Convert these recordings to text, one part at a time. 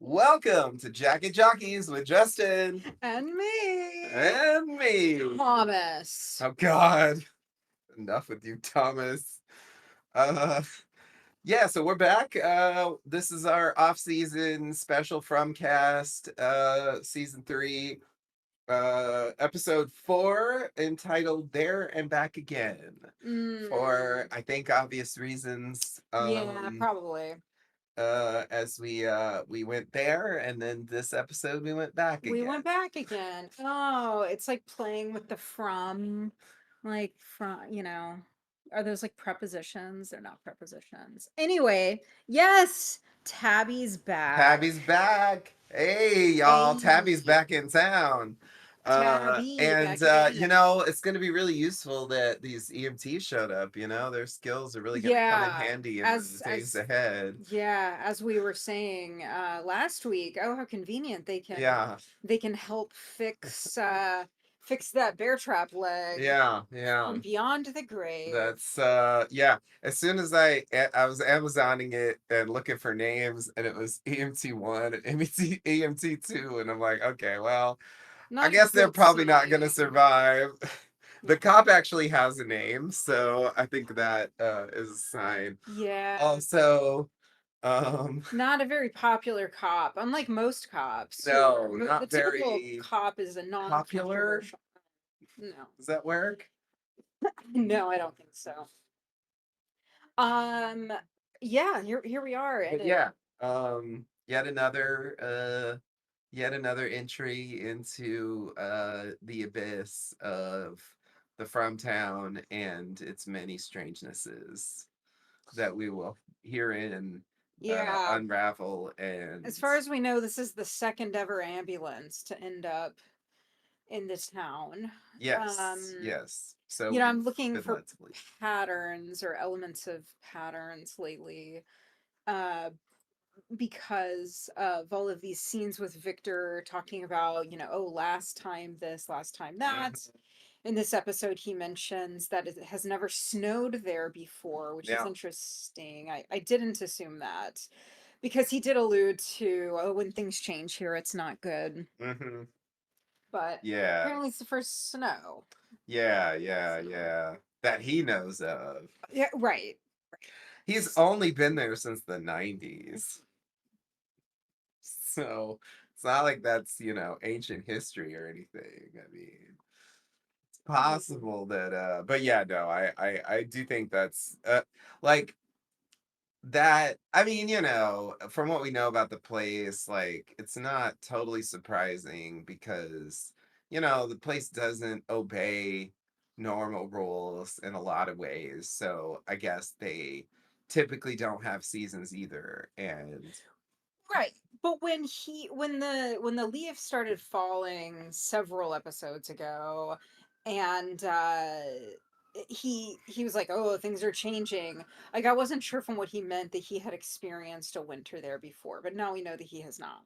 Welcome to Jacket Jockeys with Justin And me, and me. Thomas. Oh God, enough with you, Thomas. Uh, yeah, so we're back. This is our off-season special from cast, season 3, episode 4, entitled "There and Back Again." For Mm, I think obvious reasons. yeah, probably. As we went there, and then this episode we went back We again. went back again. Oh, it's like playing with the from, are those like prepositions? They're not prepositions. Anyway, yes, Tabby's back. Tabby's back. Hey, y'all. Tabby's Hey, back in town. Tabby And, back again. it's going to be really useful that these EMTs showed up. Their skills are really going to come in Yeah, handy in the as days as ahead. yeah, as we were saying last week, oh how convenient Yeah, they can help fix that bear trap leg yeah, yeah. from beyond the grave. Yeah. As soon as I was Amazoning it and looking for names, and it was EMT1 and EMT2, and I'm like, okay, well, I Not a guess they're good probably not gonna sign. survive. The Yeah. cop actually has a name, so I think that is a sign. Yeah. Also, um, Not a very popular cop, unlike most cops who are no, the not typical very cop is a popular. non-controversial. No. Does that work? No, I don't think so. Um yeah, here we are at But it. yeah, yet another entry into the abyss of the From Town and its many strangenesses that we will herein Yeah. unravel. And As far as we know, this is the second ever ambulance to end up in this town. yes, Um, yes, so we've I'm looking been for led to believe. patterns or elements of patterns lately. Uh, because of all of these scenes with Victor talking about, oh, last time this, last time that. Mhm. In this episode, he mentions that it has never snowed there before, which is Yeah. interesting. I didn't assume that because he did allude to, oh, when things change here, it's not good. Hmm. But Yeah, apparently, it's the first snow. yeah, yeah, So, yeah, that he knows of. yeah, right. He's only been there since the 90s. So it's not like that's, ancient history or anything. I mean, it's Mhm. possible that but yeah, no, I do think that's like that. I mean, from what we know about the place, like it's not totally surprising because, the place doesn't obey normal rules in a lot of ways. So I guess they typically don't have seasons either. And Right. But when the leaves started falling several episodes ago and he was like, "Oh, things are changing." Like I wasn't sure from what he meant that he had experienced a winter there before, but now we know that he has not.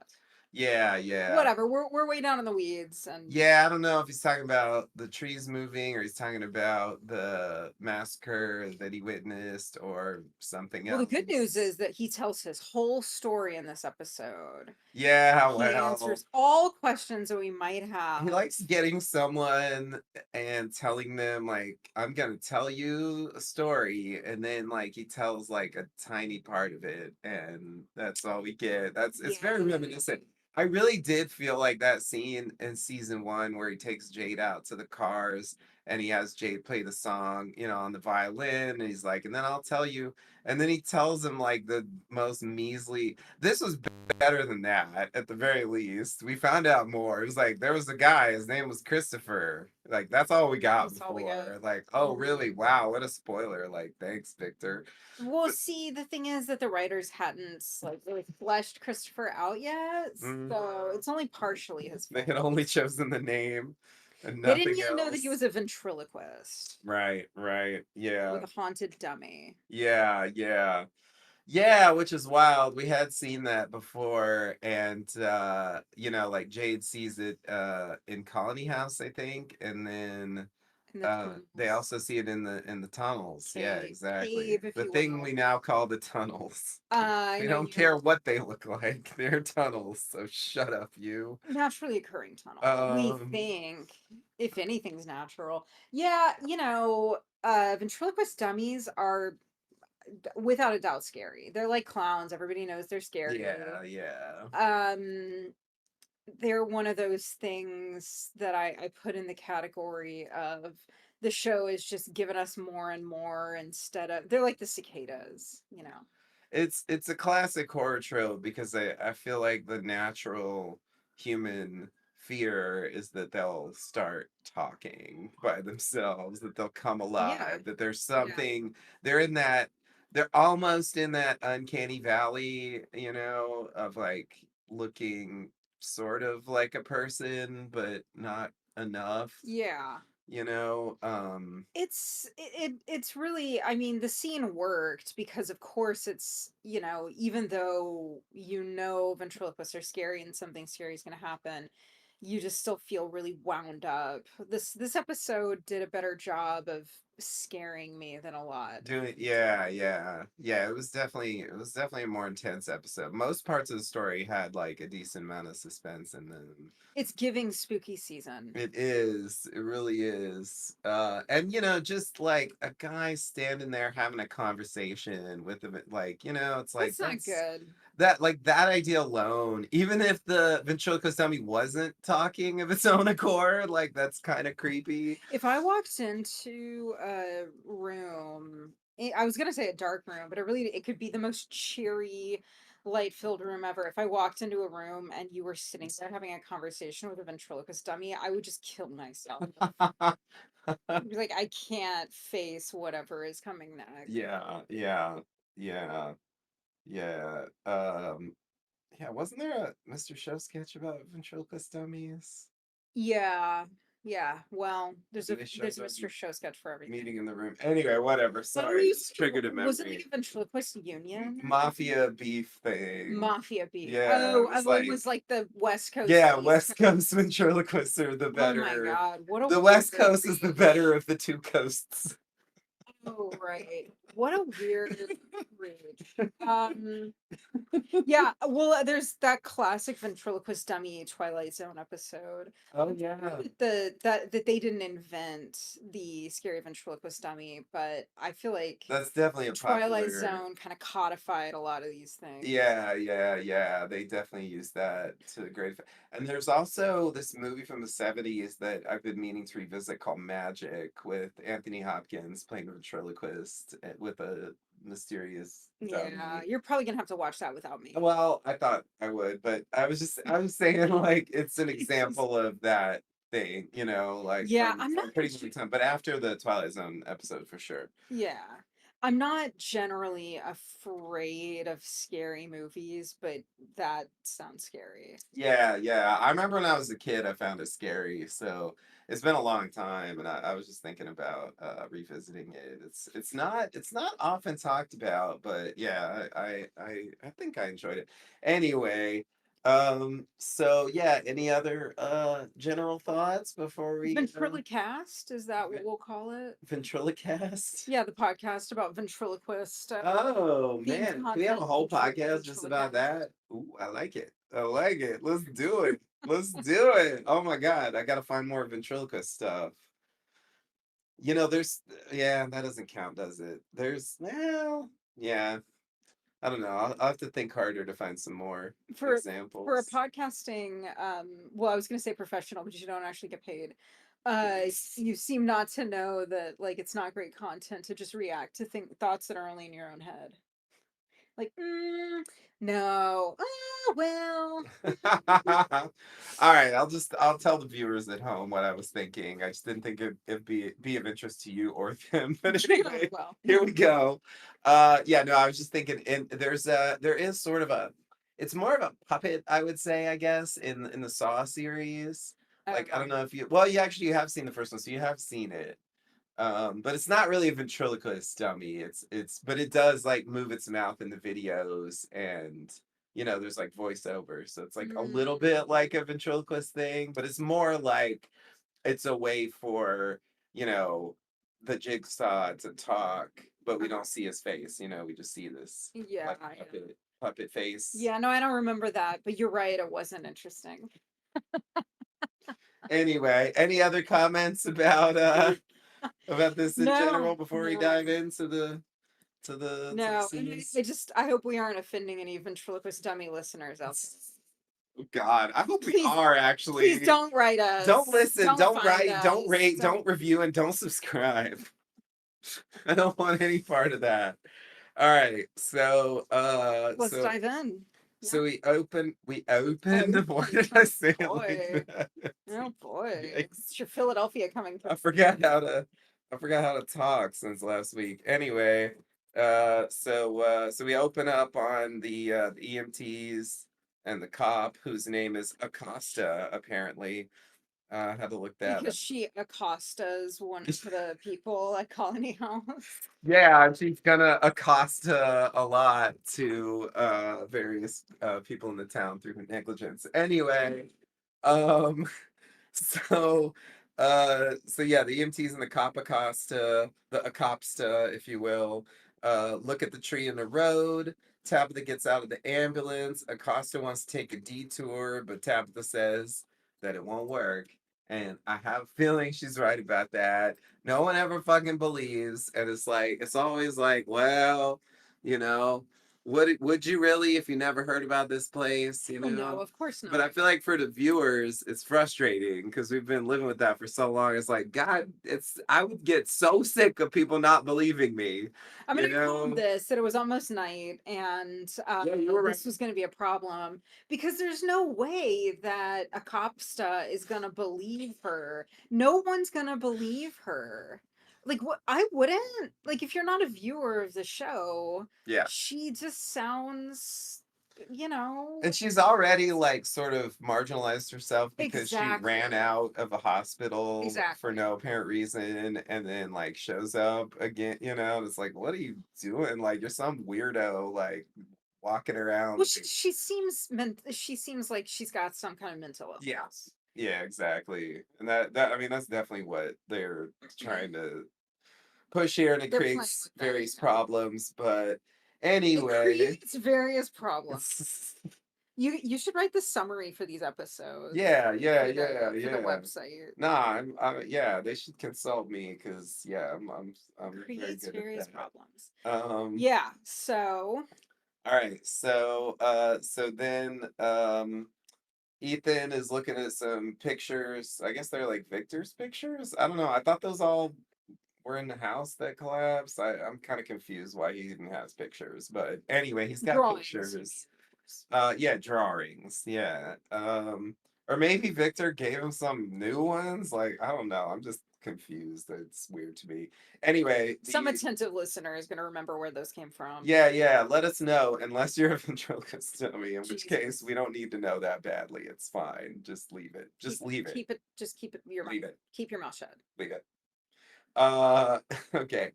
yeah, yeah. Whatever. We're way down in the weeds and Yeah, I don't know if he's talking about the trees moving or he's talking about the massacre that he witnessed or something well, the good news else. is that he tells his whole story in this episode. Yeah, He well, answers all questions that we might he have. likes getting someone and telling them, like, I'm gonna tell you a story, and then, like, he tells, like, a tiny part of it, and that's all we get. It's very Yeah. reminiscent. I really did feel like that scene in season 1 where he takes Jade out to the cars and he has Jade play the song, on the violin, and he's like, and then I'll tell you, and then he tells him like the most measly. This was better than that, at the very least. We found out more. It was like there was a guy, his name was Christopher. Like that's all we got That's all we got. before. Like, oh really? Mhm. Wow, what a spoiler. Like, thanks, Victor. Well, see, the thing is that the writers hadn't like really fleshed Christopher out yet, Mm, so it's only partially his they fault. had only chosen the name and They didn't nothing yet know that he else. was a ventriloquist Right, right. Yeah. with a haunted dummy. Yeah, yeah. Yeah, which is wild. We had seen that before, and like Jade sees it in Colony House, I think, and then In the They tunnels. also see it in the tunnels. Yeah, exactly. Cave, if The you thing we will. now call the tunnels. I They know don't you care what they look like. They're tunnels. So shut up, you. naturally occurring tunnel. We Um, think, if anything's natural. Yeah, ventriloquist dummies are without a doubt scary. They're like clowns. Everybody knows they're scary. yeah, yeah. Um, they're one of those things that I put in the category of the show is just giving us more and more instead of they're like the cicadas. It's a classic horror trope because I feel like the natural human fear is that they'll start talking by themselves, that they'll come Yeah. alive, that there's Yeah. something they're in that they're almost in that uncanny valley, of like looking sort of like a person, but not enough, Yeah. you know. It's really, I mean, the scene worked because of course even though ventriloquists are scary and something scary is going to happen, you just still feel really wound up. This episode did a better job of scaring me than a lot. Doing yeah, yeah. Yeah, it was definitely a more intense episode. Most parts of the story had like a decent amount of suspense in them. It's giving spooky season. It is. It really is. And just like a guy standing there having a conversation with him, like, it's like That's not good. that idea alone, even if the ventriloquist dummy wasn't talking of its own accord, like that's kind of creepy. If I walked into a room, I was gonna say a dark room, but it could be the most cheery, light-filled room ever. If I walked into a room and you were sitting there having a conversation with a ventriloquist dummy, I would just kill myself. I'd be like, I can't face whatever is coming next. Yeah, yeah, yeah. Yeah. Yeah, wasn't there a Mr. Show sketch about ventriloquist dummies? Yeah, yeah. Well, And they there's showed a them Mr. Showscott for everything. meeting in the room. Anyway, whatever. Sorry, just triggered a Was it like memory. a ventriloquist union? Mafia beef thing. Mafia beef. Yeah, it Oh, was it like, was like the West Coast, yeah, East West Coast. Coast ventriloquists are the Oh my better. God, what a The West weird Coast is the reach. better of the two coasts. Oh, right. What a weird reach. Yeah, well, there's that classic ventriloquist dummy Twilight Zone episode. Oh I'm sorry yeah. that they didn't invent the scary ventriloquist dummy, but I feel like That's definitely a Twilight popular. Zone kind of codified a lot of these things. Yeah, yeah, yeah. They definitely use that to great effect. And there's also this movie from the 70s that I've been meaning to revisit called Magic with Anthony Hopkins playing a ventriloquist with a mysterious Yeah, dummy. you're probably gonna have to watch that without me. Well, I thought I would, but I was saying like it's an It's example of that thing, like Yeah, from I'm not. from pretty much time, but after the Twilight Zone episode for sure. Yeah, I'm not generally afraid of scary movies, but that sounds scary. Yeah, yeah. I remember when I was a kid, I found it scary. So it's been a long time, and I was just thinking about revisiting it. It's not often talked about, but yeah, I think I enjoyed it. Anyway, so yeah, any other general thoughts before we Ventriloquist, is that what we'll call it? ventriloquist? Yeah, the podcast about ventriloquist Oh themed man, can we have a content whole featuring podcast just about ventriloquist. that? Ooh, I like it. I like it. Let's do it. Let's do it. Oh my God, I gotta find more ventriloquist stuff. There's yeah, that doesn't count, does it? Yeah, I don't know. I'll have to think harder to find some more For a examples. podcasting, well, I was gonna say professional, but you don't actually get paid. You seem not to know that like it's not great content to just react to thoughts that are only in your own head. Like, no. Well. All right, I'll tell the viewers at home what I was thinking. I just didn't think it'd be of interest to you or them. But anyway, Well. here we go. Yeah, no, I was just thinking, and there is sort of a, it's more of a puppet, I would say, I guess, in the Saw series. Like, I Oh. don't know if well, you have seen the first one, so you have seen it. But it's not really a ventriloquist dummy. But it does like move its mouth in the videos, and there's like voiceover, so it's like a little bit Mm. like a ventriloquist thing, but it's more like it's a way for you know, the jigsaw to talk, but we don't see his face. We just see this Yeah, like yeah. puppet face. Yeah, no, I don't remember that, but you're right, it wasn't interesting. Anyway, any other comments about this in No, general before we no, dive into the no. And scenes? I hope we aren't offending any ventriloquist dummy listeners out there. God, I hope we Please, are please actually. don't write Don't us. listen, Don't don't find write, don't us. rate, Don't. don't review, and don't subscribe. I don't want any part of that. All right, Let's dive in. so Yeah. we open. Oh, Why did I say it like boy. that? Oh boy. Yikes. It's your Philadelphia coming through. I forgot how to I forgot how to talk since last week. Anyway, so we open up on the EMTs and the cop whose name is Acosta, apparently. Had to look that Because up. she accostas one of the people at Colony House. Yeah, she's gonna accost a lot to various people in the town through her negligence. Anyway, um, so so yeah, the EMTs and the cop Acosta, the Acopsta, if you will, look at the tree in the road. Tabitha gets out of the ambulance. Acosta wants to take a detour, but Tabitha says that it won't work. And I have a feeling she's right about that. No one ever fucking believes. And it's always like, well, you know, would you really if you never heard about this place, Oh no, of course But I not. feel like for the viewers, it's frustrating because we've been living with that for so long. It's like, God, I would get so sick of people not believing me, I mean, you I called know? this that it was almost night and Yeah, you were right. this was going to be a problem because there's no way that a copsta is going to believe her. No one's going to believe her. Like, what I wouldn't, like, if you're not a viewer of the show, Yeah. she just sounds, you know, And she's already like sort of marginalized herself because she ran exactly. out of a hospital for Exactly. no apparent reason and then like shows up again, It's like, what are you doing? Like you're some weirdo like walking Well, around she seems like she's got some kind of mental yeah. illness. Yeah, exactly. And that I mean that's definitely what they're trying to push here and it They're playing creates with that, various yeah. problems. But It anyway, creates various problems. You should write the summary for these episodes yeah, yeah, yeah, for the yeah. website. Nah, yeah, they should consult me because yeah, I'm very Creates good at various that. problems. Um, Yeah, so all right, so then Ethan is looking at some pictures. I guess they're like Victor's pictures. I don't know. I thought those all were in the house that collapsed. I'm kind of confused why he even has pictures, but anyway, he's got drawings, you mean, pictures. of course. Yeah, drawings. Yeah. Or maybe Victor gave him some new ones. Like, I don't know. I'm just confused. It's weird to me. Anyway, Some the attentive listener is going to remember where those came from. yeah, yeah. Let us know, unless you're a ventriloquist dummy, in which case we Jesus. don't need to know that badly. It's fine. Just leave it. Just leave it. Keep it your mouth. Leave it. Keep your mouth shut. Leave it. Uh, okay.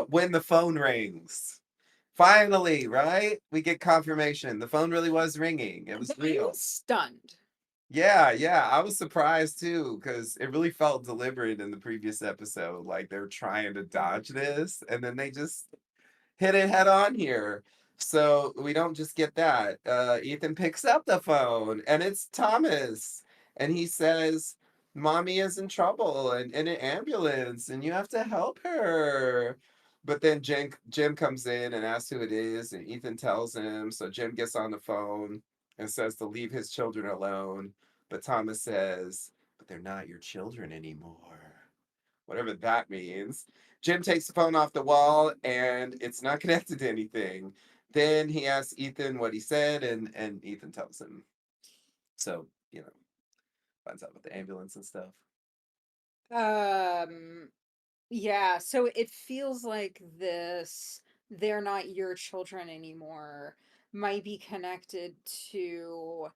When the phone rings. Finally, right? We get confirmation. The phone really was ringing. It was I'm real. stunned. Yeah, yeah. I was surprised too, because it really felt deliberate in the previous episode. Like they're trying to dodge this, and then they just hit it head on here. So we don't just get that. Ethan picks up the phone and it's Thomas. And he says, Mommy is in trouble and in an ambulance and you have to help her. But then Jim comes in and asks who it is, and Ethan tells him. So Jim gets on the phone and says to leave his children alone. But Thomas says, But they're not your children anymore, whatever that means. Jim takes the phone off the wall and it's not connected to anything. Then he asks Ethan what he said, and Ethan tells him. So, finds out about the ambulance and stuff. Um Yeah, so it feels like this "they're not your children anymore" might be connected to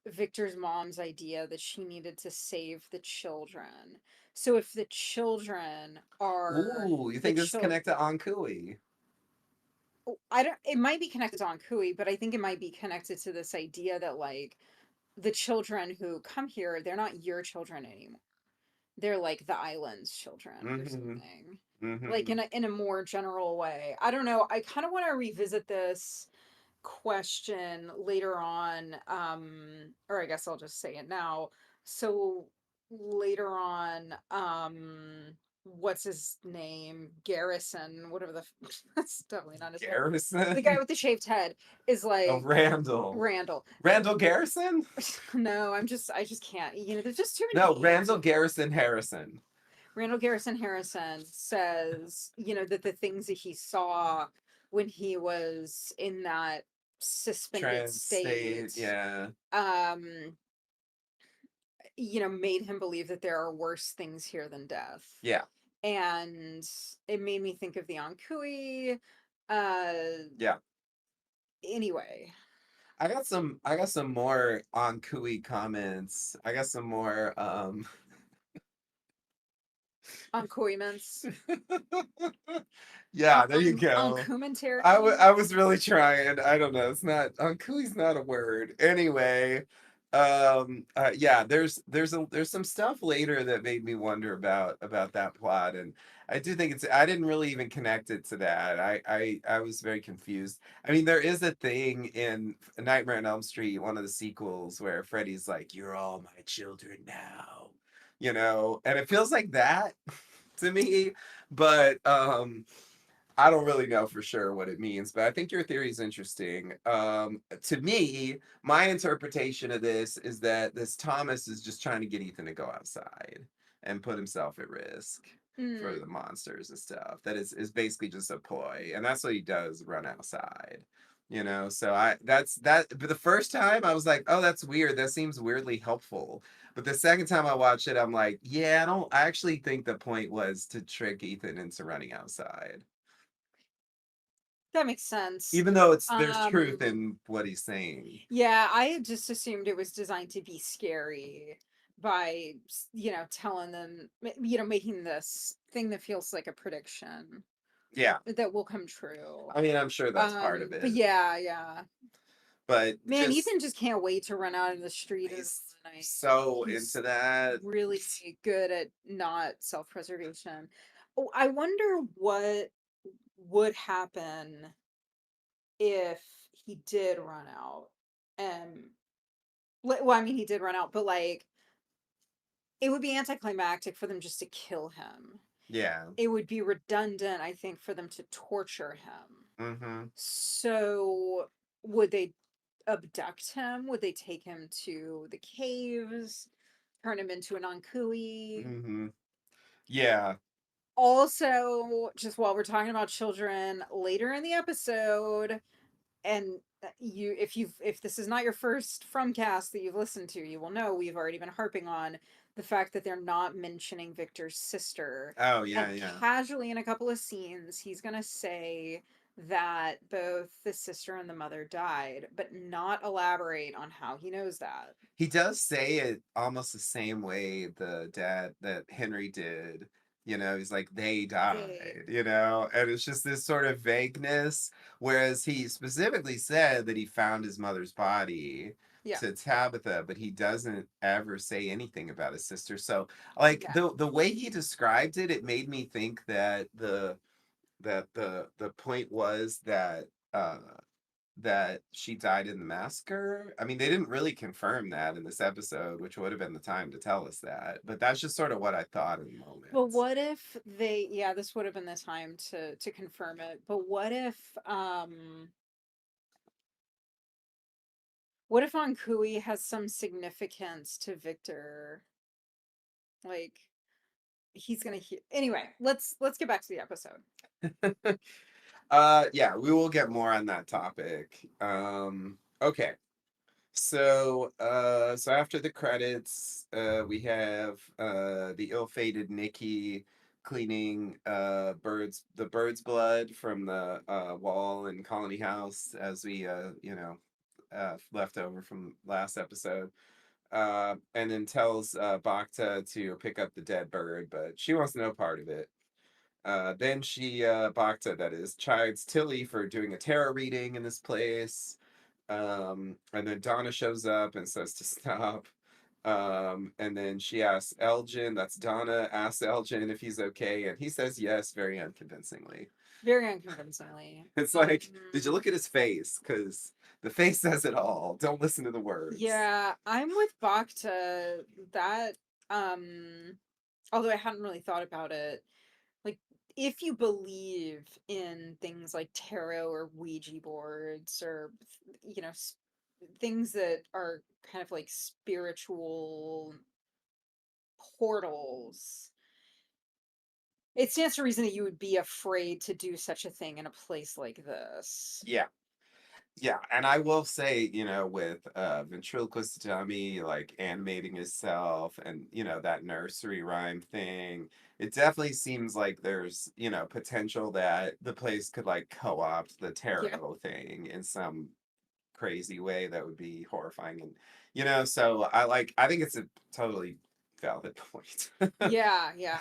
Victor's mom's idea that she needed to save the children. So if the children are Ooh, you the think this is connected on Kui? I don't, it might be connected to Ankui, but I think it might be connected to this idea that like the children who come here, they're not your children anymore. they're like the island's children or Mm-hmm. something. Like Mm-hmm. in a more general way. I don't know. I kind of want to revisit this question later on, or I guess I'll just say it now. So later on, what's his name? Garrison, whatever that's definitely not his name. The guy Garrison? with the shaved head is Oh, like Randall. Randall. Randall Garrison? No, I just can't. There's just too many No, names. Randall Garrison Harrison. Randall Garrison Harrison says, that the things that he saw when he was in that suspended Trans state, state, yeah. um, made him believe that there are worse things here than death. Yeah. And it made me think of the Ankui. Uh, Yeah. anyway, I got some more on Kui comments. I got some more Ankuiments. Yeah, there you On go. I commentary. was really trying. I don't know. It's not Kui's not a word. Anyway, yeah, there's some stuff later that made me wonder about that plot, and I do think I didn't really even connect it to that. I was very confused. I mean, there is a thing in Nightmare on Elm Street, one of the sequels, where Freddy's like, "You're all my children now," and it feels like that to me, but I don't really know for sure what it means, but I think your theory is interesting. To me, my interpretation of this is that this Thomas is just trying to get Ethan to go outside and put himself at risk for the Mm, monsters and stuff. That is basically just a ploy, and that's what he does, run outside. So that's that. But the first time I was like, oh, that's weird. That seems weirdly helpful. But the second time I watched it, I'm like, yeah, I don't. I actually think the point was to trick Ethan into running outside, that makes sense. even though there's truth Um, in what he's saying. Yeah, I had just assumed it was designed to be scary by, telling them, making this thing that feels like a prediction Yeah, that will come true. I mean, I'm sure that's part of But it, yeah, yeah. but Man, just Ethan just can't wait to run out in the street in the he's middle of the night. so He's into that. really good at not self-preservation. Oh, I wonder what would happen if he did run out. And well, I mean, he did run out, but like it would be anticlimactic for them just to kill him. Yeah. It would be redundant, I think, for them to torture him. Mm-hmm. So, would they abduct him? Would they take him to the caves, turn him into an Ankui? Mm-hmm. Yeah. Also, just while we're talking about children, later in the episode, and if this is not your first from cast that you've listened to, you will know we've already been harping on the fact that they're not mentioning Victor's sister, Oh and yeah, yeah. casually in a couple of scenes he's going to say that both the sister and the mother died, but not elaborate on how he knows that. He does say it almost the same way the dad that Henry did. He's like, they They, died, and it's just this sort of vagueness. Whereas he specifically said that he found his mother's body yeah, to Tabitha, but he doesn't ever say anything about his sister. So, like yeah, the way he described it, it made me think that the point was that she died in the massacre. I mean, they didn't really confirm that in this episode, which would have been the time to tell us that. But that's just sort of what I thought in the moment. but what if they, yeah, this would have been the time to confirm it, but what if Ankui has some significance to Victor? Like he's gonna hear anyway. Let's get back to the episode. Yeah, we will get more on that topic. Okay. So after the credits, we have the ill-fated Nikki cleaning the bird's blood from the wall in Colony House, as we left over from last episode. And then tells Bacta to pick up the dead bird, but she wants no part of it. Then Bacta, that is, chides Tilly for doing a tarot reading in this place. And then Donna shows up and says to stop. And then she asks Elgin, that's Donna, asks Elgin if he's okay, and he says yes, very unconvincingly. Very unconvincingly. It's like, did you look at his face? Because the face says it all. Don't listen to the words. Yeah, I'm with Bacta that although I hadn't really thought about it, like if you believe in things like tarot or Ouija boards or things that are kind of like spiritual portals, it stands to reason that you would be afraid to do such a thing in a place like this. Yeah. Yeah, and I will say, with ventriloquist dummy like animating himself and that nursery rhyme thing, it definitely seems like there's potential that the place could like co-opt the Yeah. tarot thing in some crazy way that would be horrifying. And so I think it's a totally valid point. Yeah, yeah.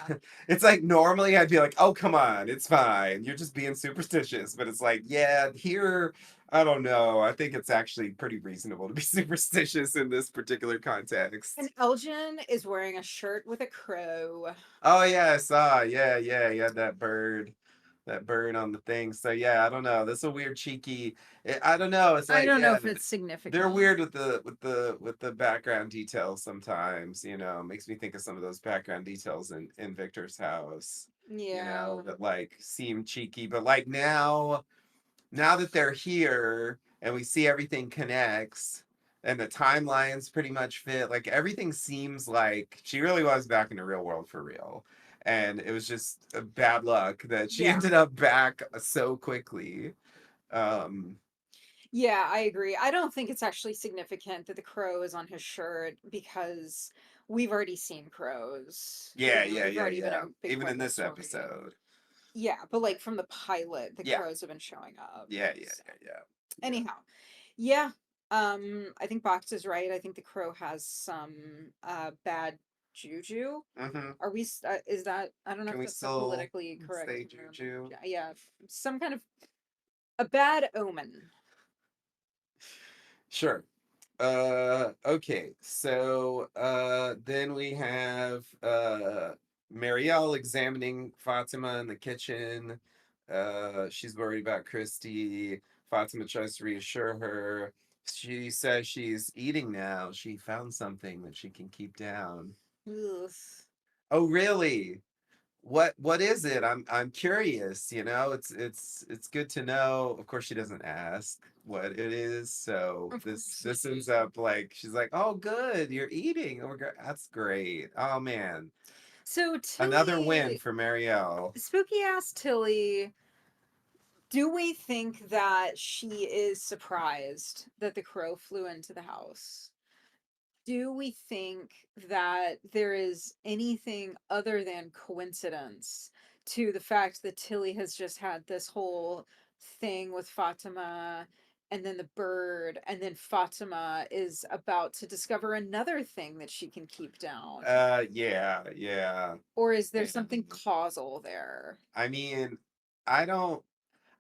It's like normally I'd be like, oh come on, it's fine, you're just being superstitious, but it's like, yeah, here I don't know, I think it's actually pretty reasonable to be superstitious in this particular And context. Elgin is wearing a shirt with a crow. Oh yeah, I saw. Yeah, yeah, you had that bird on the thing. So yeah, I don't know. That's a weird cheeky. I don't know. It's I like don't know yeah, if it's they're significant. weird with the background details sometimes. Makes me think of some of those background details in Victor's house. Yeah. That like seem cheeky, but like now that they're here and we see everything connects and the timelines pretty much fit, like everything seems like she really was back in the real world for real. And it was just a bad luck that she Yeah. ended up back so quickly. Um, Yeah, I agree. I don't think it's actually significant that the crow is on his shirt because we've already seen crows. yeah, yeah, They've yeah, already been yeah. a big Even part in of the this story. episode. Yeah, but like from the pilot, the Yeah, crows have been showing up. yeah, yeah, So, yeah, yeah. anyhow, yeah. I think Box is right. I think the crow has some bad juju. Yeah. Is that, I don't know Can if we that's the still politically correct say term. Juju? Yeah, some kind of a bad omen. Sure. Okay. So then we have Marielle examining Fatima in the kitchen. She's worried about Christy. Fatima tries to reassure her. She says she's eating now. She found something that she can keep down. Ugh. Oh, really? What is it? I'm curious, it's good to know. Of course she doesn't ask what it is. So Of this course this not. ends up like she's like, "Oh, good. You're eating. Oh, that's great. Oh man. So Another win Tilly, for Marielle." spooky ass Tilly, do we think that she is surprised that the crow flew into the house? Do we think that there is anything other than coincidence to the fact that Tilly has just had this whole thing with Fatima and then the bird, and then Fatima is about to discover another thing that she can keep down? Yeah, yeah. Or is there something And causal there? I mean, I don't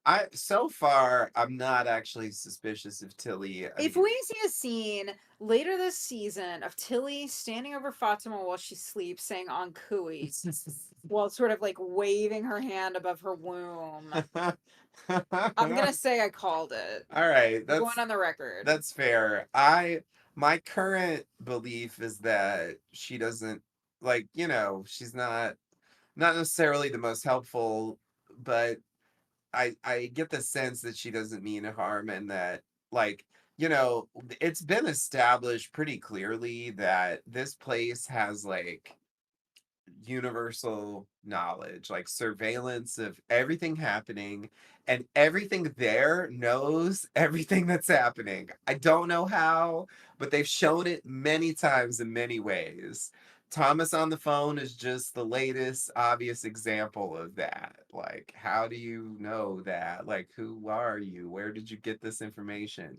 I so far I'm not actually suspicious of Tilly. I If mean, we see a scene later this season of Tilly standing over Fatima while she sleeps, saying on Kui, while sort of like waving her hand above her womb, I'm gonna say I called it. all right, I'm going that's on the record. That's fair. My current belief is that she doesn't like, she's not necessarily the most helpful, but I get the sense that she doesn't mean harm and that like, it's been established pretty clearly that this place has like universal knowledge, like surveillance of everything happening, and everything there knows everything that's happening. I don't know how, but they've shown it many times in many ways. Thomas on the phone is just the latest obvious example of that. Like, how do you know that? Like, who are you? Where did you get this information?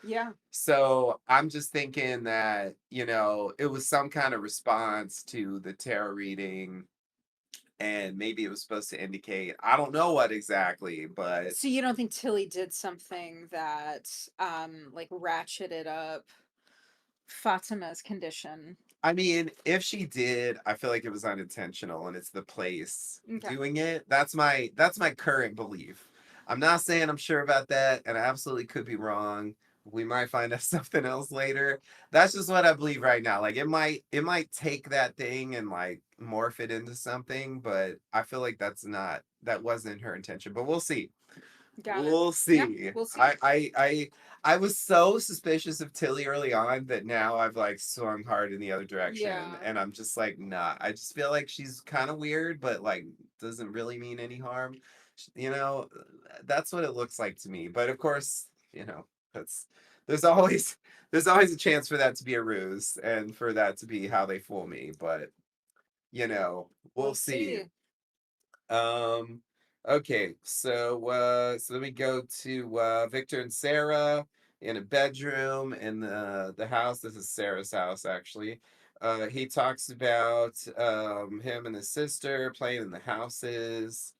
Yeah. So I'm just thinking that, it was some kind of response to the tarot reading, and maybe it was supposed to indicate, I don't know what exactly, but So you don't think Tilly did something that like ratcheted up Fatima's condition. I mean, if she did, I feel like it was unintentional and it's the place Okay. doing it. That's my current belief. I'm not saying I'm sure about that, and I absolutely could be wrong. We might find out something else later. That's just what I believe right now. Like it might take that thing and like morph it into something, but I feel like that wasn't her intention. But we'll see. Got it. We'll Yeah, see. we'll see. I was so suspicious of Tilly early on that now I've like swung hard in the other direction, Yeah. and I'm just like, nah. I just feel like she's kind of weird, but like doesn't really mean any harm. You know, that's what it looks like to me. But of course, that's there's always there's always a chance for that to be a ruse and for that to be how they fool me. But we'll We'll see. see. Um, okay, so then we go to Victor and Sarah in a bedroom in the house. This is Sarah's house, actually. He talks about him and his sister playing in the houses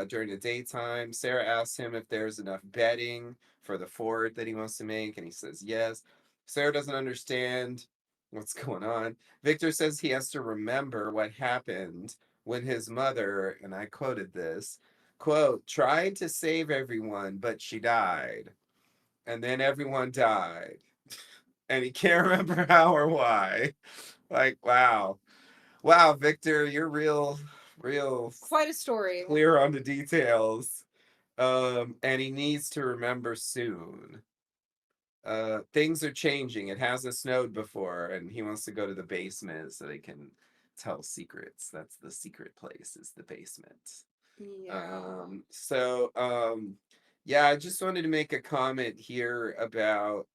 during the daytime. Sarah asks him if there's enough bedding for the fort that he wants to make, and he says yes. Sarah doesn't understand what's going on. Victor says he has to remember what happened when his mother, and I quoted this, quote, tried to save everyone, but she died. And then everyone died. And he can't remember how or why. Like, wow. Wow, Victor, you're real Quite a story. clear on the details. And he needs to remember soon. Things are changing. It hasn't snowed before, and he wants to go to the basement so they can tell secrets. That's the secret place, is the basement. Yeah. Yeah, I just wanted to make a comment here about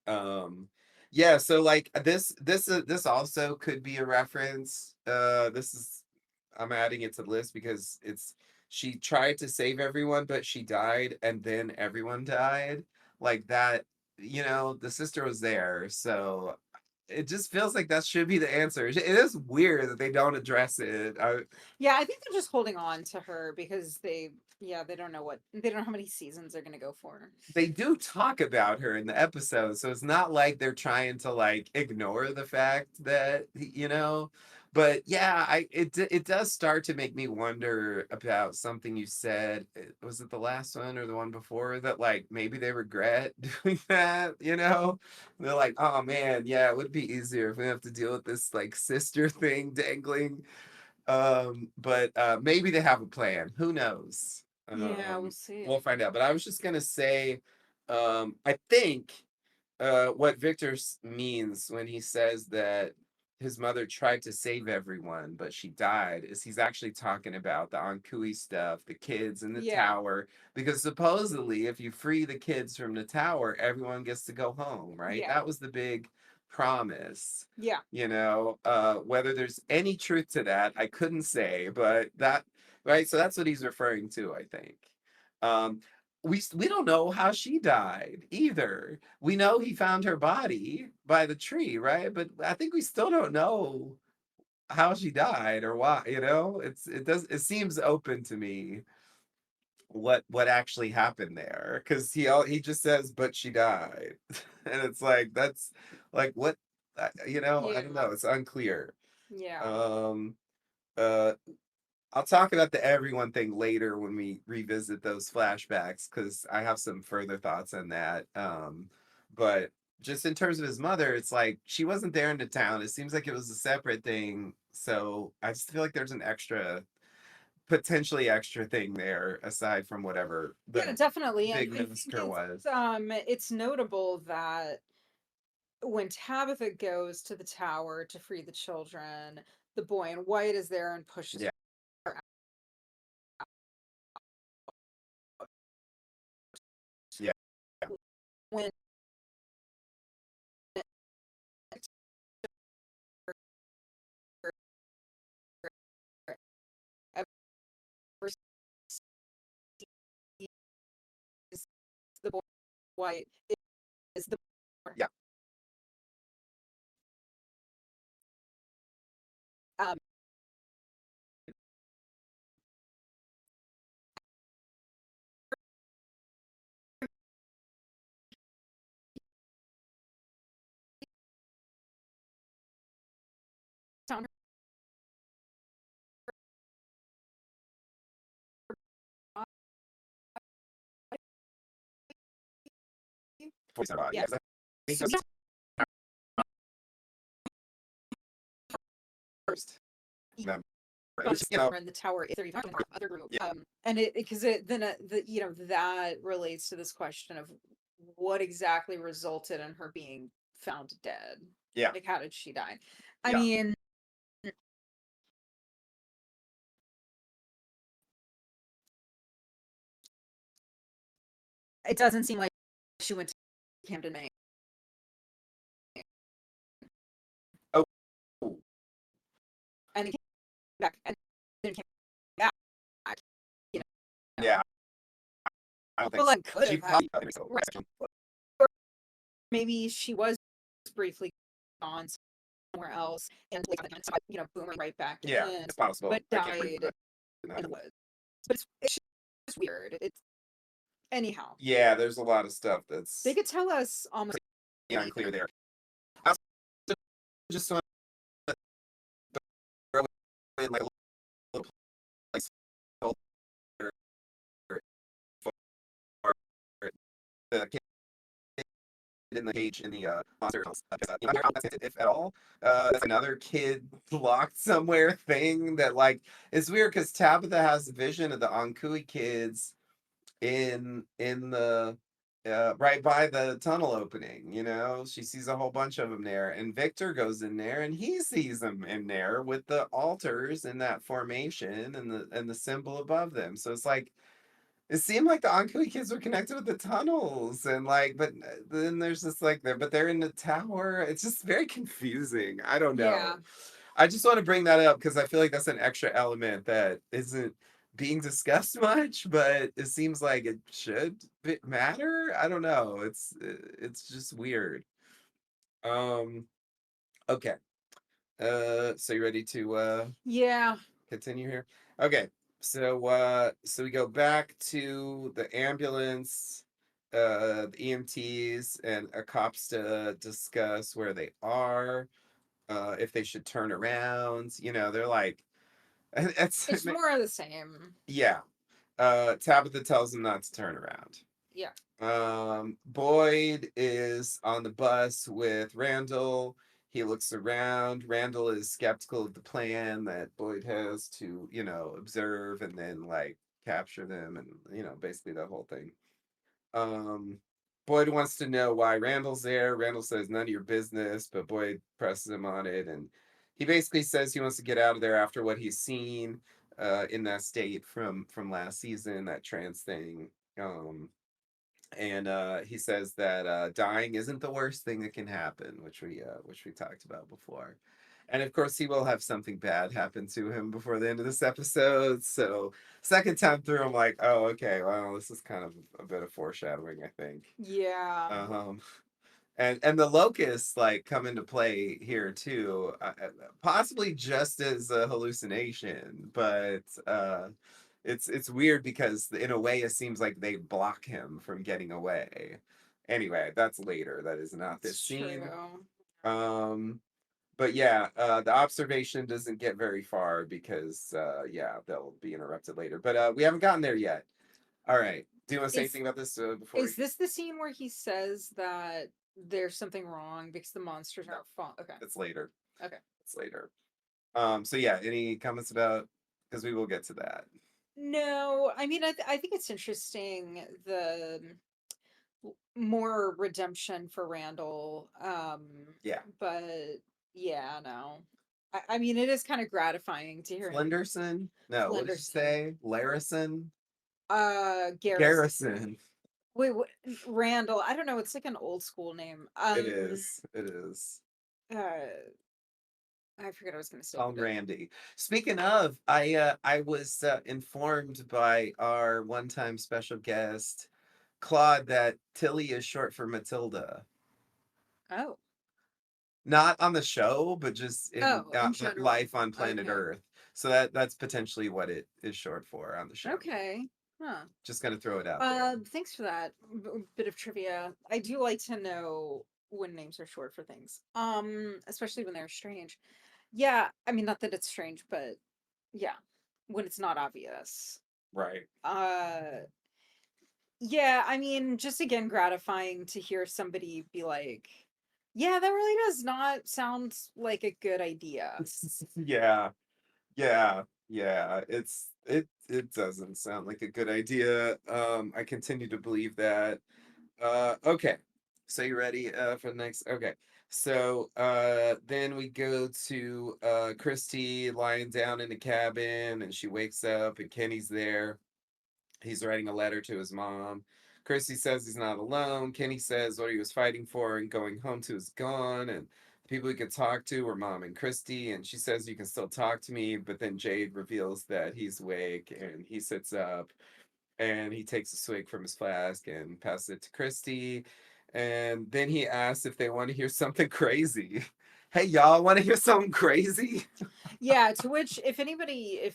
um yeah, so like this also could be a reference. This is I'm adding it to the list because it's she tried to save everyone, but she died and then everyone died. Like that, the sister was there, so it just feels like that should be the answer. It is weird that they don't address it. Yeah, I think they're just holding on to her because they don't know they don't know how many seasons they're gonna go for. They do talk about her in the episode, so it's not like they're trying to like ignore the fact that. But yeah, it does start to make me wonder about something you said. Was it the last one or the one before that? Like maybe they regret doing that. They're like, oh man, yeah, it would be easier if we have to deal with this like sister thing dangling. But maybe they have a plan. Who knows? Yeah, we'll see. We'll find out. But I was just gonna say, I think what Victor means when he says that his mother tried to save everyone, but she died, is he's actually talking about the Ankui stuff, the kids in the Yeah. tower, because supposedly if you free the kids from the tower, everyone gets to go home, right? Yeah. That was the big promise. Yeah. Whether there's any truth to that, I couldn't say, but that, right? So that's what he's referring to, I think. Um, we don't know how she died either. We know he found her body by the tree, right? But I think we still don't know how she died or why. It seems open to me what actually happened there because he just says, "But she died," and it's like that's like what I don't Yeah. know. It's unclear. Yeah. Um, uh, I'll talk about the everyone thing later when we revisit those flashbacks because I have some further thoughts on that. But just in terms of his mother, it's like she wasn't there in the town. It seems like it was a separate thing. So I just feel like there's an potentially extra thing there aside from whatever Yeah, the definitely. And big I think massacre was. it's notable that when Tabitha goes to the tower to free the children, the boy in white is there and pushes Yeah, her out. yeah, When ever sees the boy in white is the yeah. um Yeah. So we first member. got Which, a summer in the tower if they're even talking about other group. yeah, And it because it then that relates to this question of what exactly resulted in her being found dead. yeah, Like how did she die? I yeah. mean, it doesn't seem like she went to Camden, Maine, Oh, and then came back, and then came back. You yeah. know, I don't think well, so. like could She have, probably right? section. Or maybe she was briefly gone somewhere else and like boomerang right back Yeah, in, it's possible. but I can't really died deny in the it. woods. But it's just weird. It's anyhow. Yeah, there's a lot of stuff They that's could tell us almost unclear anything. there. I also just want to throw in like a little placeholder for the kid in the cage in the monster house. If at all, that's another kid locked somewhere thing that like it's weird because Tabitha has a vision of the Ankui kids in the right by the tunnel opening. She sees a whole bunch of them there, and Victor goes in there and he sees them in there with the altars in that formation and the symbol above them. So it's like it seemed like the Ankui kids were connected with the tunnels, and like, but then there's this like there, but they're in the tower. It's just very confusing. I don't Yeah. know. I just want to bring that up because I feel like that's an extra element that isn't being discussed much, but it seems like it should matter. I don't know. It's just weird. Um. Okay. So you ready to Yeah. continue here? Okay. So we go back to the ambulance, the EMTs and a cops to discuss where they are, if they should turn around. They're like it's It's more of the same. yeah. Tabitha tells him not to turn around. Yeah. Boyd is on the bus with Randall. He looks around. Randall is skeptical of the plan that Boyd has to, observe and then like capture them and, basically that whole thing. Um, Boyd wants to know why Randall's there. Randall says none of your business, but Boyd presses him on it, and he basically says he wants to get out of there after what he's seen in that state from last season, that trance thing. And he says that dying isn't the worst thing that can happen, which we talked about before. And of course, he will have something bad happen to him before the end of this episode. So, second time through, I'm like, oh, okay, well, this is kind of a bit of foreshadowing, I think. Yeah. Um, and the locusts like come into play here too, possibly just as a hallucination, but it's weird because in a way it seems like they block him from getting away. Anyway, that's later. That is not this It's scene. true. Um, but yeah, the observation doesn't get very far because yeah, they'll be interrupted later. But we haven't gotten there yet. All right. Do you want to say Is anything about this before we? is this the scene where he says that there's something wrong because the monsters No, aren't fall? Okay. it's later. Okay. It's later. So yeah, any comments about, because we will get to that. No, I mean, I think it's interesting the more redemption for Randall. Yeah. But yeah, no. I mean, it is kind of gratifying to hear him. Flenderson? No, what did you Flenderson. say? Larison? Garrison. Garrison. Wait, what? Randall. I don't know. It's like an old school name. It is. It is. Uh, I forget what I was going to say, Call him but Randy. Speaking of, I was informed by our one-time special guest, Claude, that Tilly is short for Matilda. oh, Not on the show, but just in oh, in general. life on planet Okay. Earth. So that's potentially what it is short for on the show. Okay. Huh. Just gonna throw it out there. Thanks for that bit of trivia. I do like to know when names are short for things. Especially when they're strange. Yeah, I mean, not that it's strange, but yeah, when it's not obvious. Right. Uh, Yeah, I mean, just again gratifying to hear somebody be like, "Yeah, that really does not sound like a good idea." Yeah, yeah, yeah. It doesn't sound like a good idea. I continue to believe that. Okay. So you ready for the next? Okay. So then we go to Christy lying down in the cabin, and she wakes up and Kenny's there. He's writing a letter to his mom. Christy says he's not alone. Kenny says what he was fighting for and going home to is gone. And the people he could talk to were mom and Christy. And she says, "You can still talk to me." But then Jade reveals that he's awake and he sits up and he takes a swig from his flask and passes it to Christy. And then he asks if they want to hear something crazy. Hey, y'all, want to hear something crazy? Yeah, to which if anybody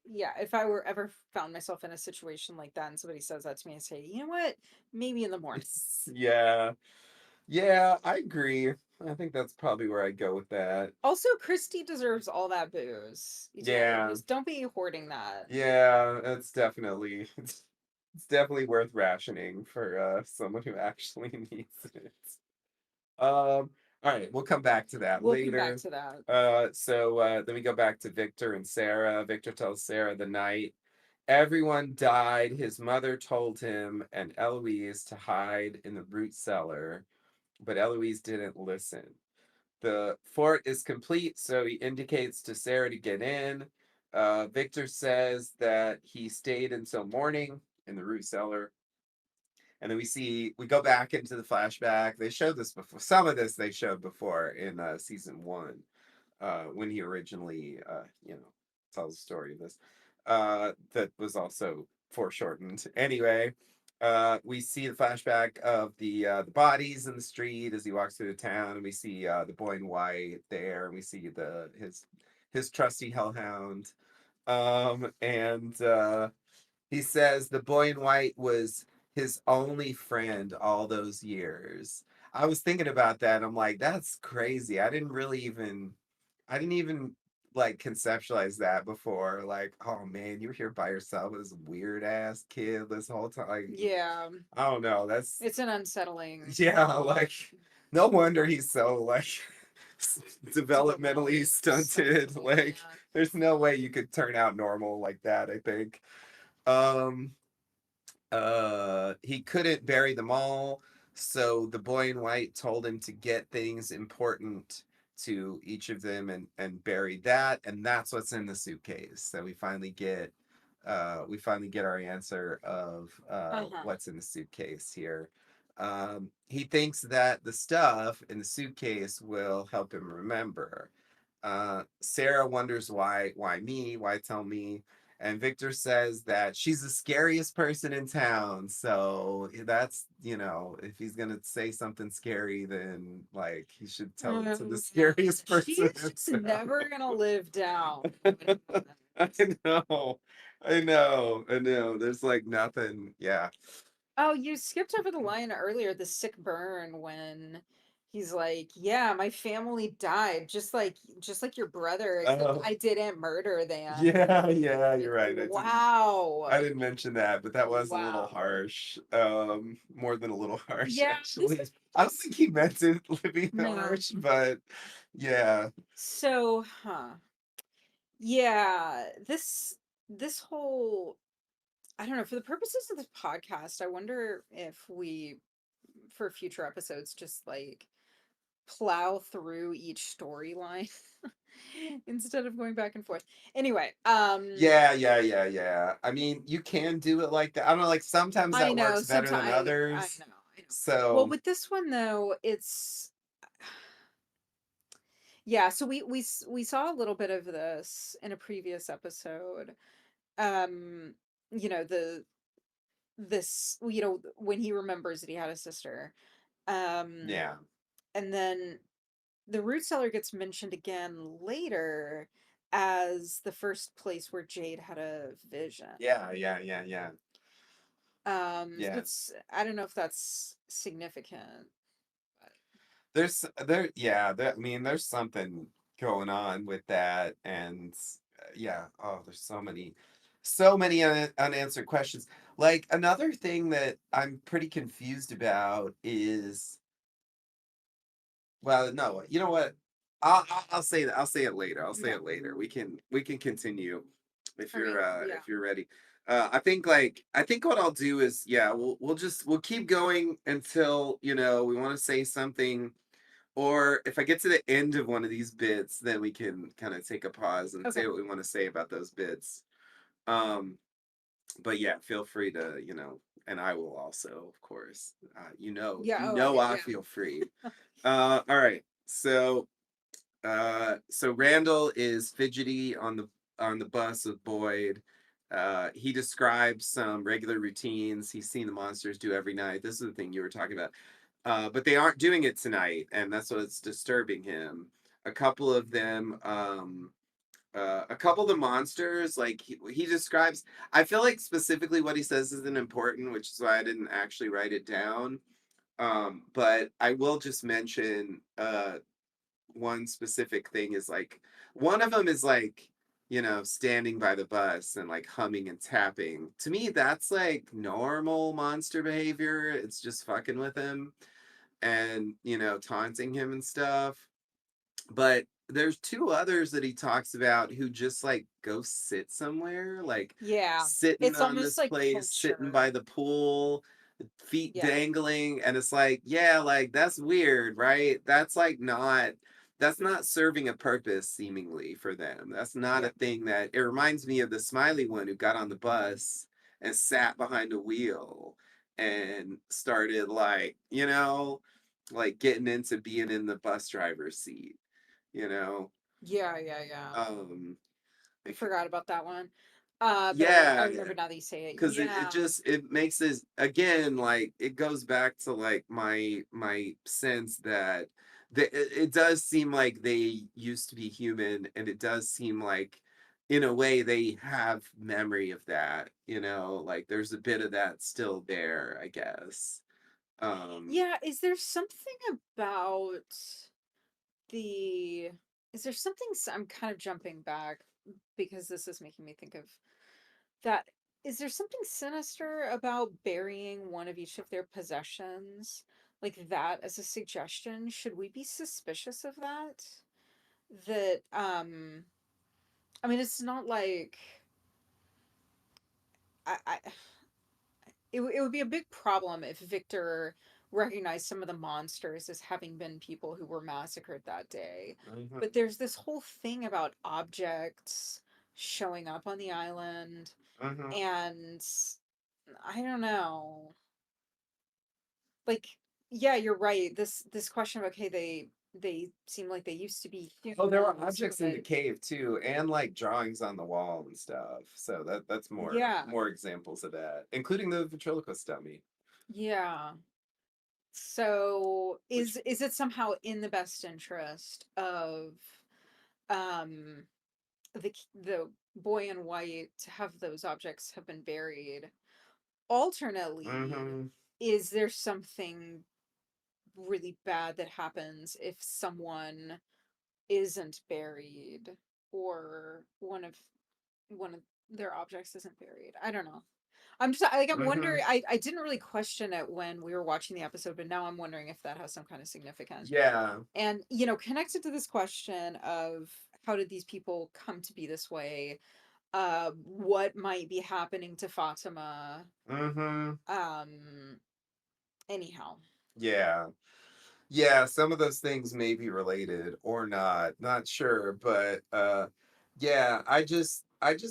yeah, if I were ever found myself in a situation like that and somebody says that to me, I say, "You know what? Maybe in the morning." Yeah. Yeah, I agree. I think that's probably where I go with that. Also, Christy deserves all that booze. Yeah. Just don't be hoarding that. Yeah, that's definitely it's definitely worth rationing for someone who actually needs it. All right, we'll come back to that We'll come back later. to that. Then we go back to Victor and Sarah. Victor tells Sarah the night everyone died, his mother told him and Eloise to hide in the root cellar, but Eloise didn't listen. The fort is complete, so he indicates to Sarah to get in. Victor says that he stayed until morning in the root cellar. And then we go back into the flashback. They showed this before. Some of this they showed before in season one, when he originally, tells the story of this. That was also foreshortened. Anyway, we see the flashback of the bodies in the street as he walks through the town, and we see the boy in white there, and we see the his trusty hellhound. And he says the boy in white was his only friend all those years. I was thinking about that. I'm like, that's crazy. I didn't even like conceptualize that before. Like, oh man, you were here by yourself with this weird ass kid this whole time. Like, Yeah, I don't know. That's it's an unsettling yeah, like thought. no wonder he's so like developmentally Developmentally stunted. stunted. Like, Yeah. there's no way you could turn out normal like that, I think. Um he couldn't bury them all, so the boy in white told him to get things important to each of them and bury that, and that's what's in the suitcase. So we finally get our answer of Uh-huh. what's in the suitcase here. He thinks that the stuff in the suitcase will help him remember. Sarah wonders why me? Why tell me? And Victor says that she's the scariest person in town. So that's, if he's gonna say something scary, then like he should tell it to the Mm, scariest person she's in just never gonna live down what town. I happened. know. I know. There's like nothing. Yeah. Oh, you skipped over the line earlier, the sick burn when he's like, "Yeah, my family died just like your brother, except Oh, I didn't murder them." yeah, you're right. I Wow. didn't mention that, but that was a little Wow. harsh. More than a little harsh, Yeah, this actually. is I don't think he meant it to be no. harsh, but yeah. So, huh. Yeah, this whole I don't know, for the purposes of this podcast, I wonder if we for future episodes just like plow through each storyline instead of going back and forth. Anyway, Yeah. I mean, you can do it like that. I don't know, like sometimes I that know works better sometimes than I others. know, I know. Well, So, with this one though, it's yeah, so we saw a little bit of this in a previous episode. Um, you know, when he remembers that he had a sister. Um, yeah. and then the root cellar gets mentioned again later as the first place where Jade had a vision. Yeah. Yeah. It's I don't know if that's significant, but I mean, there's something going on with that, and yeah, oh, there's so many unanswered questions. Like another thing that I'm pretty confused about is, well, no, you know what? I'll say that. I'll say it later. I'll say Okay. it later. We can continue All right. Yeah. if you're ready. I think what I'll do is, yeah, we'll keep going until, we want to say something, or if I get to the end of one of these bits, then we can kind of take a pause and Okay. say what we want to say about those bits. Um, but yeah, feel free to, and I will also, of course. Yeah. Oh, I I yeah. feel free. All right. So Randall is fidgety on the bus with Boyd. He describes some regular routines he's seen the monsters do every night. This is the thing you were talking about. But they aren't doing it tonight, and that's what's disturbing him. A couple of them, a couple of the monsters, like he describes. I feel like specifically what he says isn't important, which is why I didn't actually write it down. But I will just mention one specific thing is like one of them is like, standing by the bus and like humming and tapping. To me, that's like normal monster behavior. It's just fucking with him and, taunting him and stuff. But there's two others that he talks about who just like go sit somewhere, like Yeah. sitting It's on almost this like place, sitting by culture. the pool, feet Yeah. dangling, and it's like, yeah, like that's weird, right? That's not serving a purpose seemingly for them. That's not a Yeah. thing that it reminds me of the smiley one who got on the bus and sat behind a wheel and started like getting into being in the bus driver's seat, you know. Yeah. Yeah. Yeah. Um I it, forgot about that one. But I yeah, remember now that you say it. because it Yeah. just it makes this again, like it goes back to like my sense that it does seem like they used to be human, and it does seem like in a way they have memory of that, like there's a bit of that still there, I guess. um Yeah. About the is there something I'm kind of jumping back because this is making me think of that. Is there something sinister about burying one of each of their possessions like that as a suggestion? Should we be suspicious of that? That I mean, it's not like I it would be a big problem if Victor recognized some of the monsters as having been people who were massacred that day. But mhm, there's this whole thing about objects showing up on the island, mhm, and I don't know. Like, yeah, you're right. This question of okay, they seem like they used to be oh, there were humans, objects in the but cave too, and like drawings on the wall and stuff, so that's more yeah, more examples of that, including the ventriloquist dummy. yeah. So Which is it somehow in the best interest of um the boy in white to have those objects have been buried? Alternately, hmm is there something really bad that happens if someone isn't buried or one of their objects isn't buried? I don't know. I'm just like I'm hmm wondering. I didn't really question it when we were watching the episode, but now I'm wondering if that has some kind of significance. yeah. And connected to this question of how did these people come to be this way? What might be happening to Fatima? hmm Um, anyhow, yeah. Yeah, some of those things may be related or not, not sure, but yeah, I just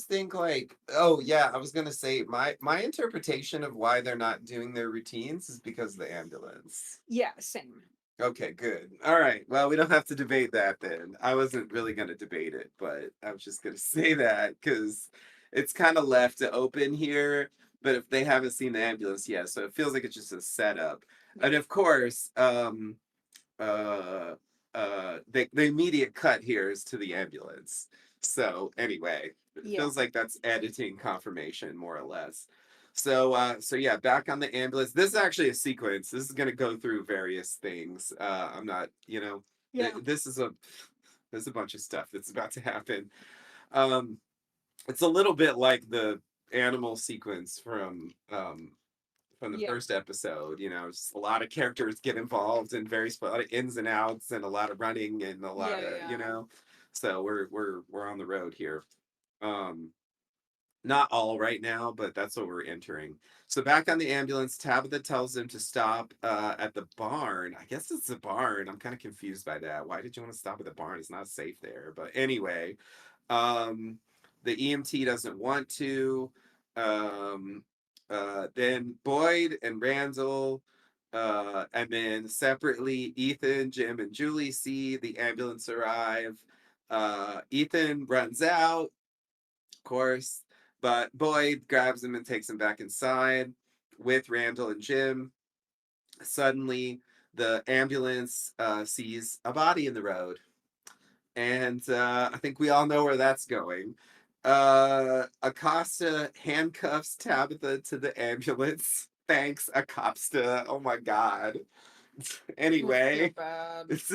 think like, oh yeah, I was gonna say my interpretation of why they're not doing their routines is because of the ambulance. yeah, same. Okay, good. All right. Well, we don't have to debate that then. I wasn't really going to debate it, but I was just going to say that because it's kind of left to open here. But if they haven't seen the ambulance yet, so it feels like it's just a setup. Yeah, And of course, uh, the immediate cut here is to the ambulance. So anyway, it yeah, feels like that's editing confirmation more or less. So yeah, back on the ambulance. This is actually a sequence. This is gonna go through various things. I'm not, yeah, this is a there's a bunch of stuff that's about to happen. Um, It's a little bit like the animal sequence from the Yeah. first episode. Just a lot of characters get involved and a lot of ins and outs and a lot of running and a lot Yeah, of yeah. So we're on the road here. Um, Not all right now, but that's what we're entering. So back on the ambulance, Tabitha tells them to stop at the barn. I guess it's the barn. I'm kind of confused by that. Why did you want to stop at the barn? It's not safe there. But anyway, um, the EMT doesn't want to. Um, then Boyd and Randall, and then separately, Ethan, Jim, and Julie see the ambulance arrive. Ethan runs out, of course, but Boyd grabs him and takes him back inside with Randall and Jim. Suddenly, the ambulance sees a body in the road, and I think we all know where that's going. Acosta handcuffs Tabitha to the ambulance. Thanks, Acosta. Oh my god. I feel Anyway, bad. it's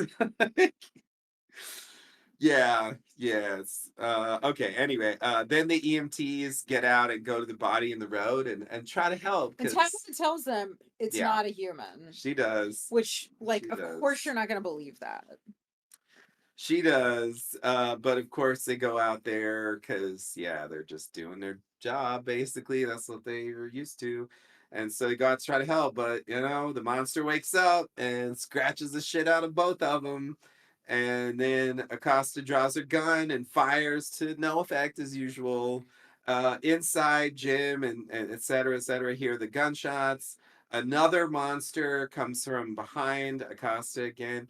yeah, yes. Okay, anyway, then the EMTs get out and go to the body in the road and try to help And because Tabitha tells them it's yeah, not a human, she does. which, like, She of course does. you're not going to believe that. She does. But of course they go out there because yeah, they're just doing their job basically. That's what they are used to. And so they go out to try to help, but the monster wakes up and scratches the shit out of both of them. And then Acosta draws her gun and fires to no effect as usual. Inside, Jim and et cetera, hear the gunshots. Another monster comes from behind Acosta again.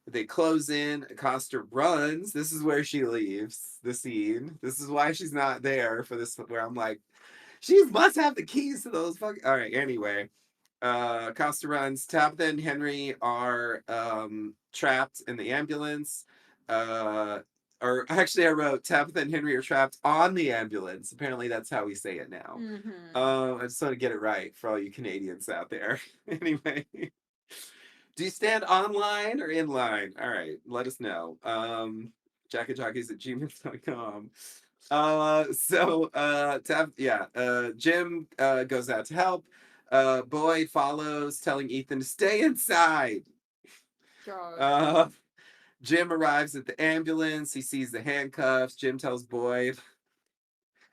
They close in. Acosta runs. This is where she leaves the scene. This is why she's not there for this. Where I'm like, she must have the keys to those fucking. All right. Anyway, Acosta runs. Tabitha and Henry are trapped in the ambulance. Uh, or actually, I wrote Tabitha and Henry are trapped on the ambulance. Apparently, that's how we say it now. Mm-hmm. I just want to get it right for all you Canadians out there. Anyway. Do you stand online or in line? All right, let us know. Jacketjockeys at gmail.com. Jim goes out to help. Boyd follows, telling Ethan to stay inside. God. Uh, Jim arrives at the ambulance. He sees the handcuffs. Jim tells Boyd,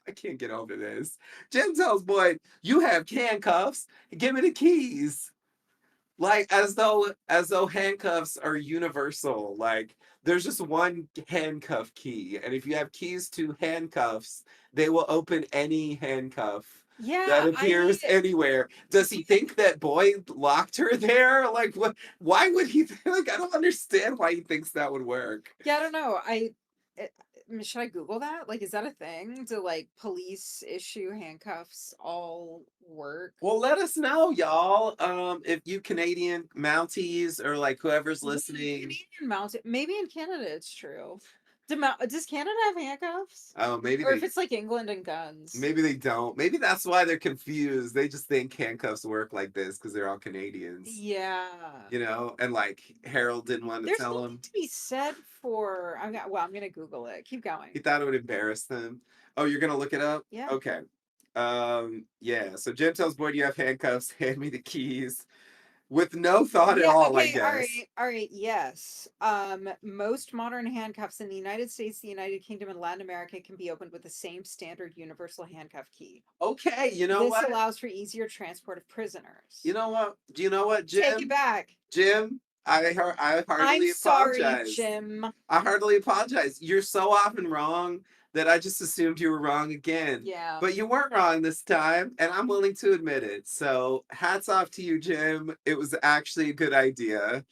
I can't get over this. Jim tells Boyd, you have handcuffs. Give me the keys. Like as though handcuffs are universal. Like there's just one handcuff key, and if you have keys to handcuffs, they will open any handcuff that Yeah, appears anywhere. Does he think that Boyd locked her there? Like what? Why would he like I don't understand why he thinks that would work. yeah, I don't know. It, should I Google that? Like, is that a thing? Do, like, police issue handcuffs all work? Well, let us know, y'all. If you Canadian Mounties or like whoever's Well, listening. Canadian mounted. Maybe in Canada it's true. Does Canada have handcuffs? Oh, maybe Or if they it's like England and guns? Maybe they don't. Maybe that's why they're confused. They just think handcuffs work like this because they're all Canadians, Yeah. And like Harold didn't want to There's tell something them. to be said for. I'm gonna Google it. Keep He going. thought it would embarrass them. Oh, you're gonna look it up? Yeah. Okay. Yeah. So Jim tells Boyd you have handcuffs, hand me the keys. With no thought at Yeah, all, I okay, all guess. right, all right, yes. Most modern handcuffs in the United States, the United Kingdom, and Latin America can be opened with the same standard universal handcuff key. Okay, you know This what? allows for easier transport of You prisoners. know what? Do you know what, Take it Jim? back. Jim, I I'm heartily sorry, apologize. Jim. I heartily apologize. You're so often wrong that I just assumed you were wrong again. Yeah. But you weren't wrong this time, and I'm willing to admit it. So hats off to you, Jim. It was actually a good idea.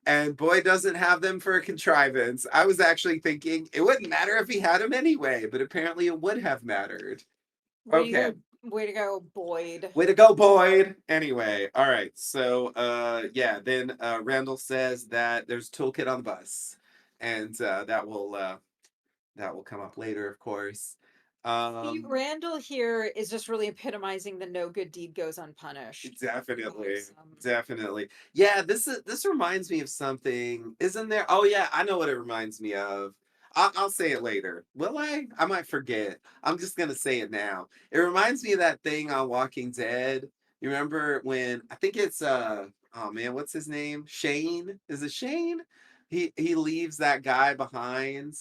And boy, doesn't have them for a contrivance. I was actually thinking it wouldn't matter if he had them anyway, but apparently it would have mattered. Okay. Way to go, Boyd. Way to go, Boyd. Anyway, all right. So yeah, then Randall says that there's a toolkit on the bus. And that will come up later, of course. See, Um Randall here is just really epitomizing the no good deed goes unpunished. definitely. Awesome. Definitely. Yeah, this reminds me of something. Isn't there? Oh yeah, I know what it reminds me of. I'll say it later. Will I? I might forget. I'm just gonna say it now. It reminds me of that thing on Walking Dead. You remember when I think it's oh man, what's his name? Shane? Is it Shane? He leaves that guy behind,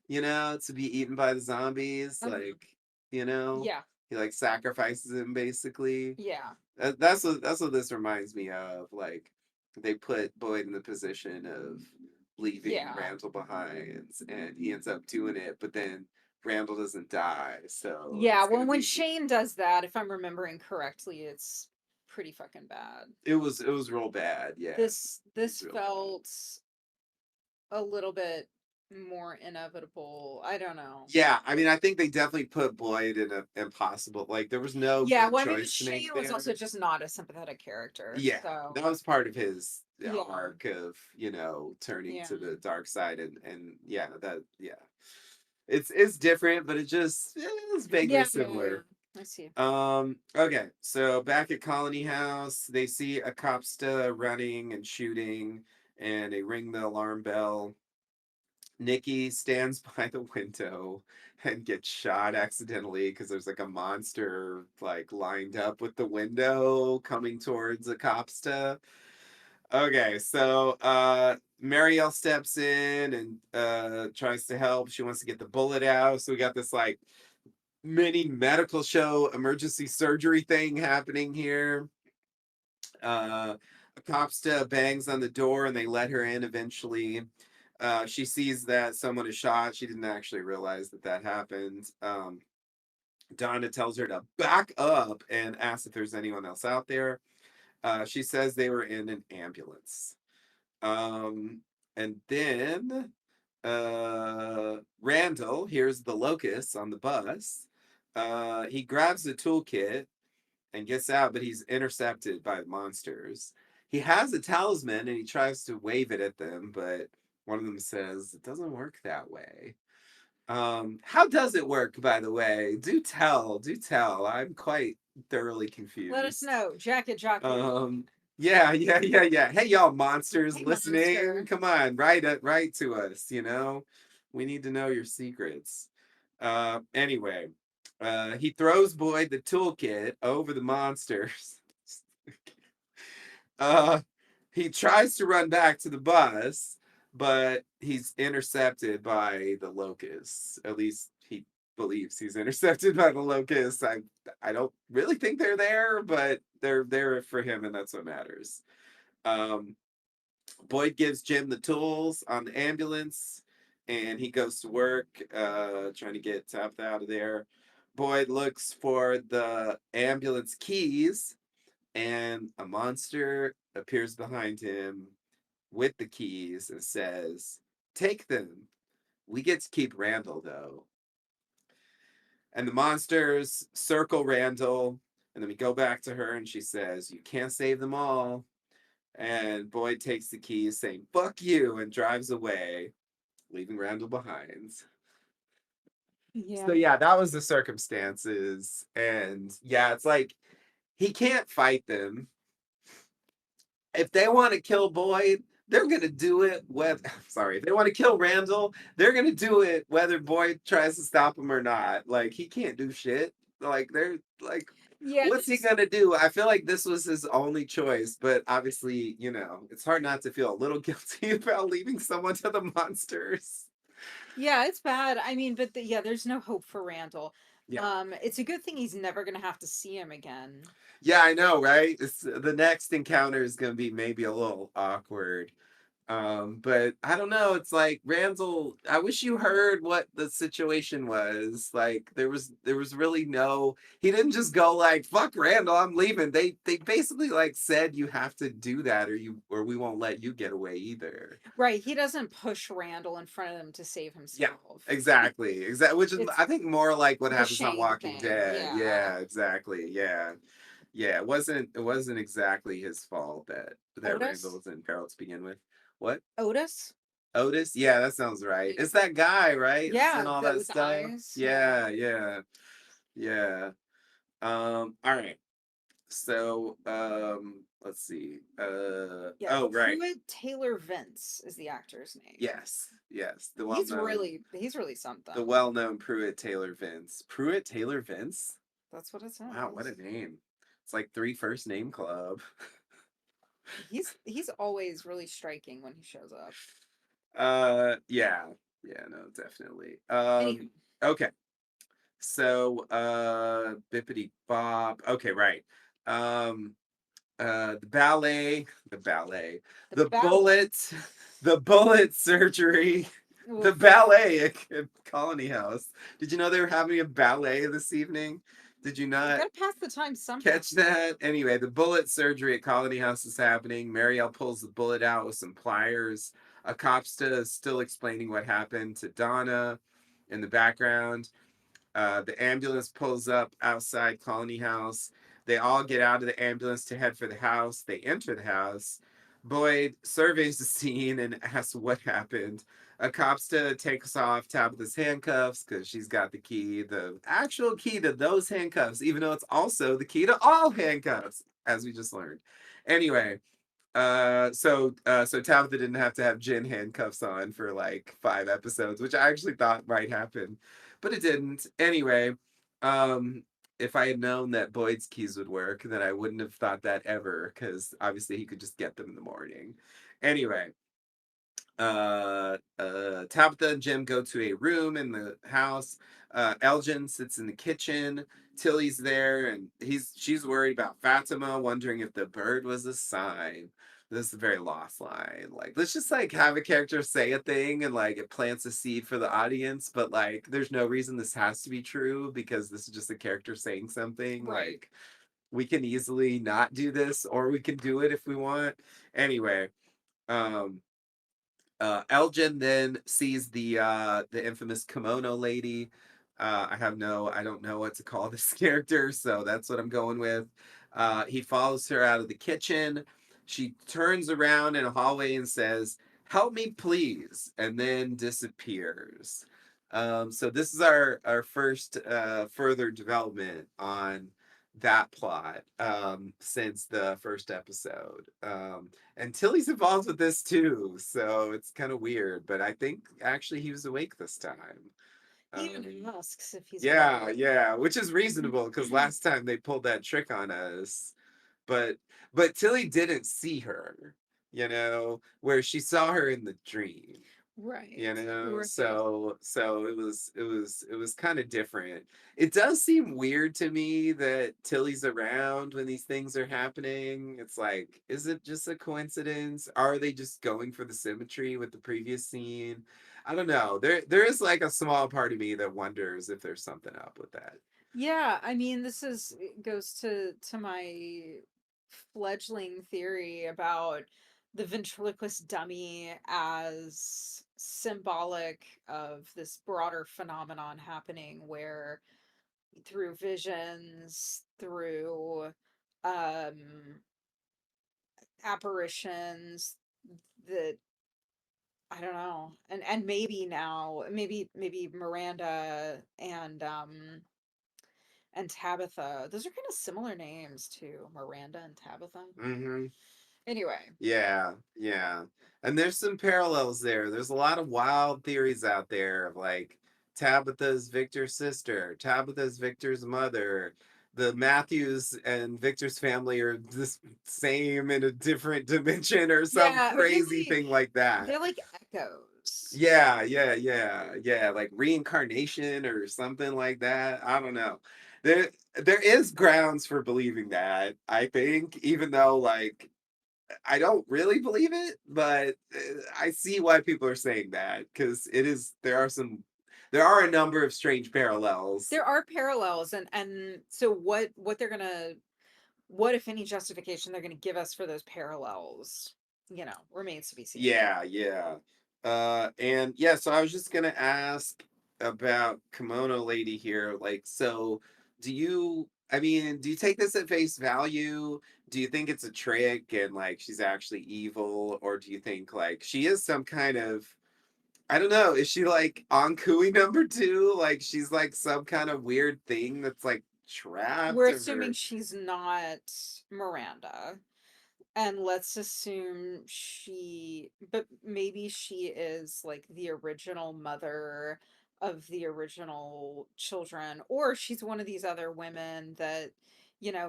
to be eaten by the zombies. Mhm. Like, you know, Yeah. he like sacrifices him basically. Yeah. That's what this reminds me of. Like they put Boyd in the position of leaving Yeah. Randall behind, and he ends up doing it, but then Randall doesn't die, so Yeah, it's well, gonna when be. Shane does that, if I'm remembering correctly, it's pretty fucking bad. It was real bad. Yeah, it was This real bad. felt a little bit more inevitable. I don't know. Yeah, I mean, I think they definitely put Boyd in a impossible. Like there was no Yeah, good well, I mean, choice to make Shane was also there. just not a sympathetic character, Yeah, so that was part of his yeah, arc of turning yeah, to the dark side, and yeah, it's different, but it's vaguely yeah. similar. I see. Okay, so back at Colony House, they see a copsta running and shooting, and they ring the alarm bell. Nikki stands by the window and gets shot accidentally because there's like a monster like lined up with the window coming towards a copsta. Okay, so Marielle steps in and tries to help. She wants to get the bullet out. So we got this like mini medical show emergency surgery thing happening here. A copsta bangs on the door and they let her in eventually. She sees that someone is shot. She didn't actually realize that that happened. Donna tells her to back up and asks if there's anyone else out there. She says they were in an ambulance. Um, and then Randall hears the locusts on the bus. He grabs the toolkit and gets out, but he's intercepted by the monsters. He has a talisman and he tries to wave it at them, but one of them says it doesn't work that way. How does it work, by the way? Do tell, do tell. I'm quite thoroughly Let us confused. know, Jacket Jockey. Um, yeah, yeah, yeah, yeah. Hey, y'all monsters Hey, listening, monster. come on, write to us. We need to know your secrets. Anyway, he throws Boyd the toolkit over the monsters. uh, he tries to run back to the bus, but he's intercepted by the locusts. At least he believes he's intercepted by the locusts. I don't really think they're there, but they're there for him, and that's what matters. Um, Boyd gives Jim the tools on the ambulance, and he goes to work, trying to get Tabitha out of there. Boyd looks for the ambulance keys, and a monster appears behind him with the keys and says, "Take them. We get to keep Randall, though." And the monsters circle Randall, and then we go back to her, and she says, "You can't save them all." And Boyd takes the keys, saying, "Fuck you," and drives away, leaving Randall behind. So, Yeah. yeah, that was the circumstances. And yeah, it's like he can't fight them. If they want to kill Boyd, they're gonna do it. Whether sorry, if they want to kill Randall, they're gonna do it whether Boyd tries to stop him or not. Like he can't do shit. Like they're like, Yeah, what's he this gonna do? I feel like this was his only choice, but obviously, it's hard not to feel a little guilty about leaving someone to the monsters. yeah, it's bad. I mean, but yeah, there's no hope for Randall. Yeah. It's a good thing he's never gonna have to see him again. Yeah, I know, right? The next encounter is gonna be maybe a little awkward. But I don't know. It's like Randall. I wish you heard what the situation was. Like there was really no. He didn't just go like "fuck Randall, I'm leaving." They basically like said you have to do that or we won't let you get away either. Right, he doesn't push Randall in front of him to save Yeah, himself. exactly, exactly. Which is It's I think more like what the happens on Shane Walking thing. Dead. Yeah. Yeah, exactly. Yeah, yeah. It wasn't exactly his fault that Randall Otis? was in peril to begin with. What? Otis? Otis? Yeah, that sounds right. Yeah. It's that guy, right? It's in Yeah, all that that with the stuff. eyes. Yeah. Yeah, yeah, yeah. All right. let's see. Yeah, Oh, right. Pruitt Taylor Vince is the actor's name. Yes, yes, the well-known, He's really something. Pruitt Taylor Vince. Pruitt Taylor Vince. That's what it Wow, what a says. name! It's like three first name club. He's always really striking when he shows up. Yeah, yeah, no, definitely. Anywho, Okay, so bippity bob. Okay, right. Um, the ballet, the ballet, the the ballet. bullet, the bullet surgery, the Oof. ballet at Colony House. Did you know they were having a ballet this evening? Did you You not gotta pass the time somehow. catch that? Anyway, the bullet surgery at Colony House is happening. Marielle pulls the bullet out with some pliers. Acosta is still explaining what happened to Donna in the background. The ambulance pulls up outside Colony House. They all get out of the ambulance to head for the house. They enter the house. Boyd surveys the scene and asks what happened. Acosta takes off Tabitha's handcuffs because she's got the key, the actual key to those handcuffs, even though it's also the key to all handcuffs, as we just learned. Anyway, so Tabitha didn't have to have Jin handcuffs on for like 5 episodes, which I actually thought might happen, but it didn't. Anyway, um, if I had known that Boyd's keys would work, then I wouldn't have thought that ever, because obviously he could just get them in the morning. Anyway, Tabitha and Jim go to a room in the house. Elgin sits in the kitchen. Tilly's there, and she's worried about Fatima, wondering if the bird was a sign. This is a very lost line. Like, let's just like have a character say a thing, and like it plants a seed for the audience, but like there's no reason this has to be true because this is just a character saying something. Right. Like, we can easily not do this, or we can do it if we want. Anyway, um, Elgin then sees the infamous kimono lady. I don't know what to call this character, so that's what I'm going with. He follows her out of the kitchen. She turns around in a hallway and says, "Help me, please," and then disappears. So this is our first further development on that plot since the first episode. And Tilly's involved with this too, so it's kind of weird. But I think actually he was awake this time. He even Um, asks if he's yeah, awake. yeah, which is reasonable because last time they pulled that trick on us, but Tilly didn't see her, where she saw her in the dream, Right. Right. so it was kind of different. It does seem weird to me that Tilly's around when these things are happening. It's like, is it just a coincidence? Are they just going for the symmetry with the previous scene? I don't know. There is like a small part of me that wonders if there's something up with that. Yeah, I mean, this is it goes to my fledgling theory about the ventriloquist dummy as symbolic of this broader phenomenon happening where through visions, through um apparitions that I don't know. And maybe now maybe Miranda and Tabitha. Those are kind of similar names too, Miranda and Tabitha. Mm-hmm. Anyway, Yeah, yeah. And there's some parallels there. There's a lot of wild theories out there of like Tabitha's Victor's sister, Tabitha's Victor's mother. The Matthews and Victor's family are the same in a different dimension or some yeah, crazy thing like that. they're like echoes. Yeah, yeah, yeah, yeah, like reincarnation or something like that. I don't know. There is grounds for believing that, I think, even though like I don't really believe it, but I see why people are saying that because there are a number of strange parallels. There are parallels, and so what they're gonna what if any justification they're gonna give us for those parallels, remains to be seen. Yeah, yeah. And yeah, so I was just gonna ask about Kimono Lady here. Like, so I mean, do you take this at face value? Do you think it's a trick and like she's actually evil, or do you think like she is some kind of, I don't know, is she like on Kui number two? Like she's like some kind of weird thing that's like We're trapped assuming or she's not Miranda. And let's assume but maybe she is like the original mother of the original children, or she's one of these other women that,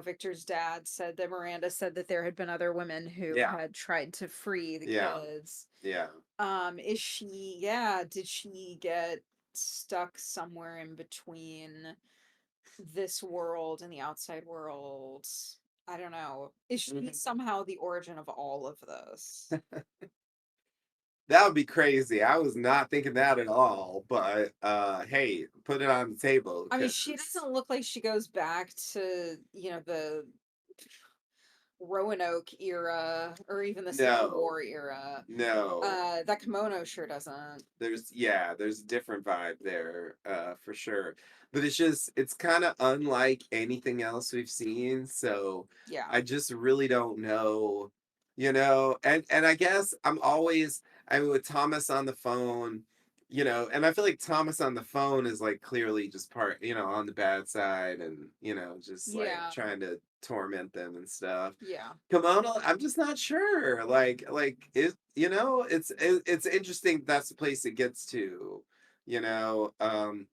Victor's dad said that Miranda said that there had been other women who yeah, had tried to free the yeah, kids. yeah. Did she get stuck somewhere in between this world and the outside world? I don't know. Is she Mhm. somehow the origin of all of this? That would be crazy. I was not thinking that at all, but hey, put it on the table I mean, she because doesn't look like she goes back to, the Roanoke era or even the Civil no, War era. no. That kimono sure doesn't. There's a different vibe there, for sure. But it's kind of unlike anything else we've seen. So Yeah. I just really don't know, and I guess I mean, with Thomas on the phone, and I feel like Thomas on the phone is like clearly just on the bad side and, just like Yeah. trying to torment them and stuff. Yeah. Kimono, I'm just not sure. It's interesting that's the place it gets to,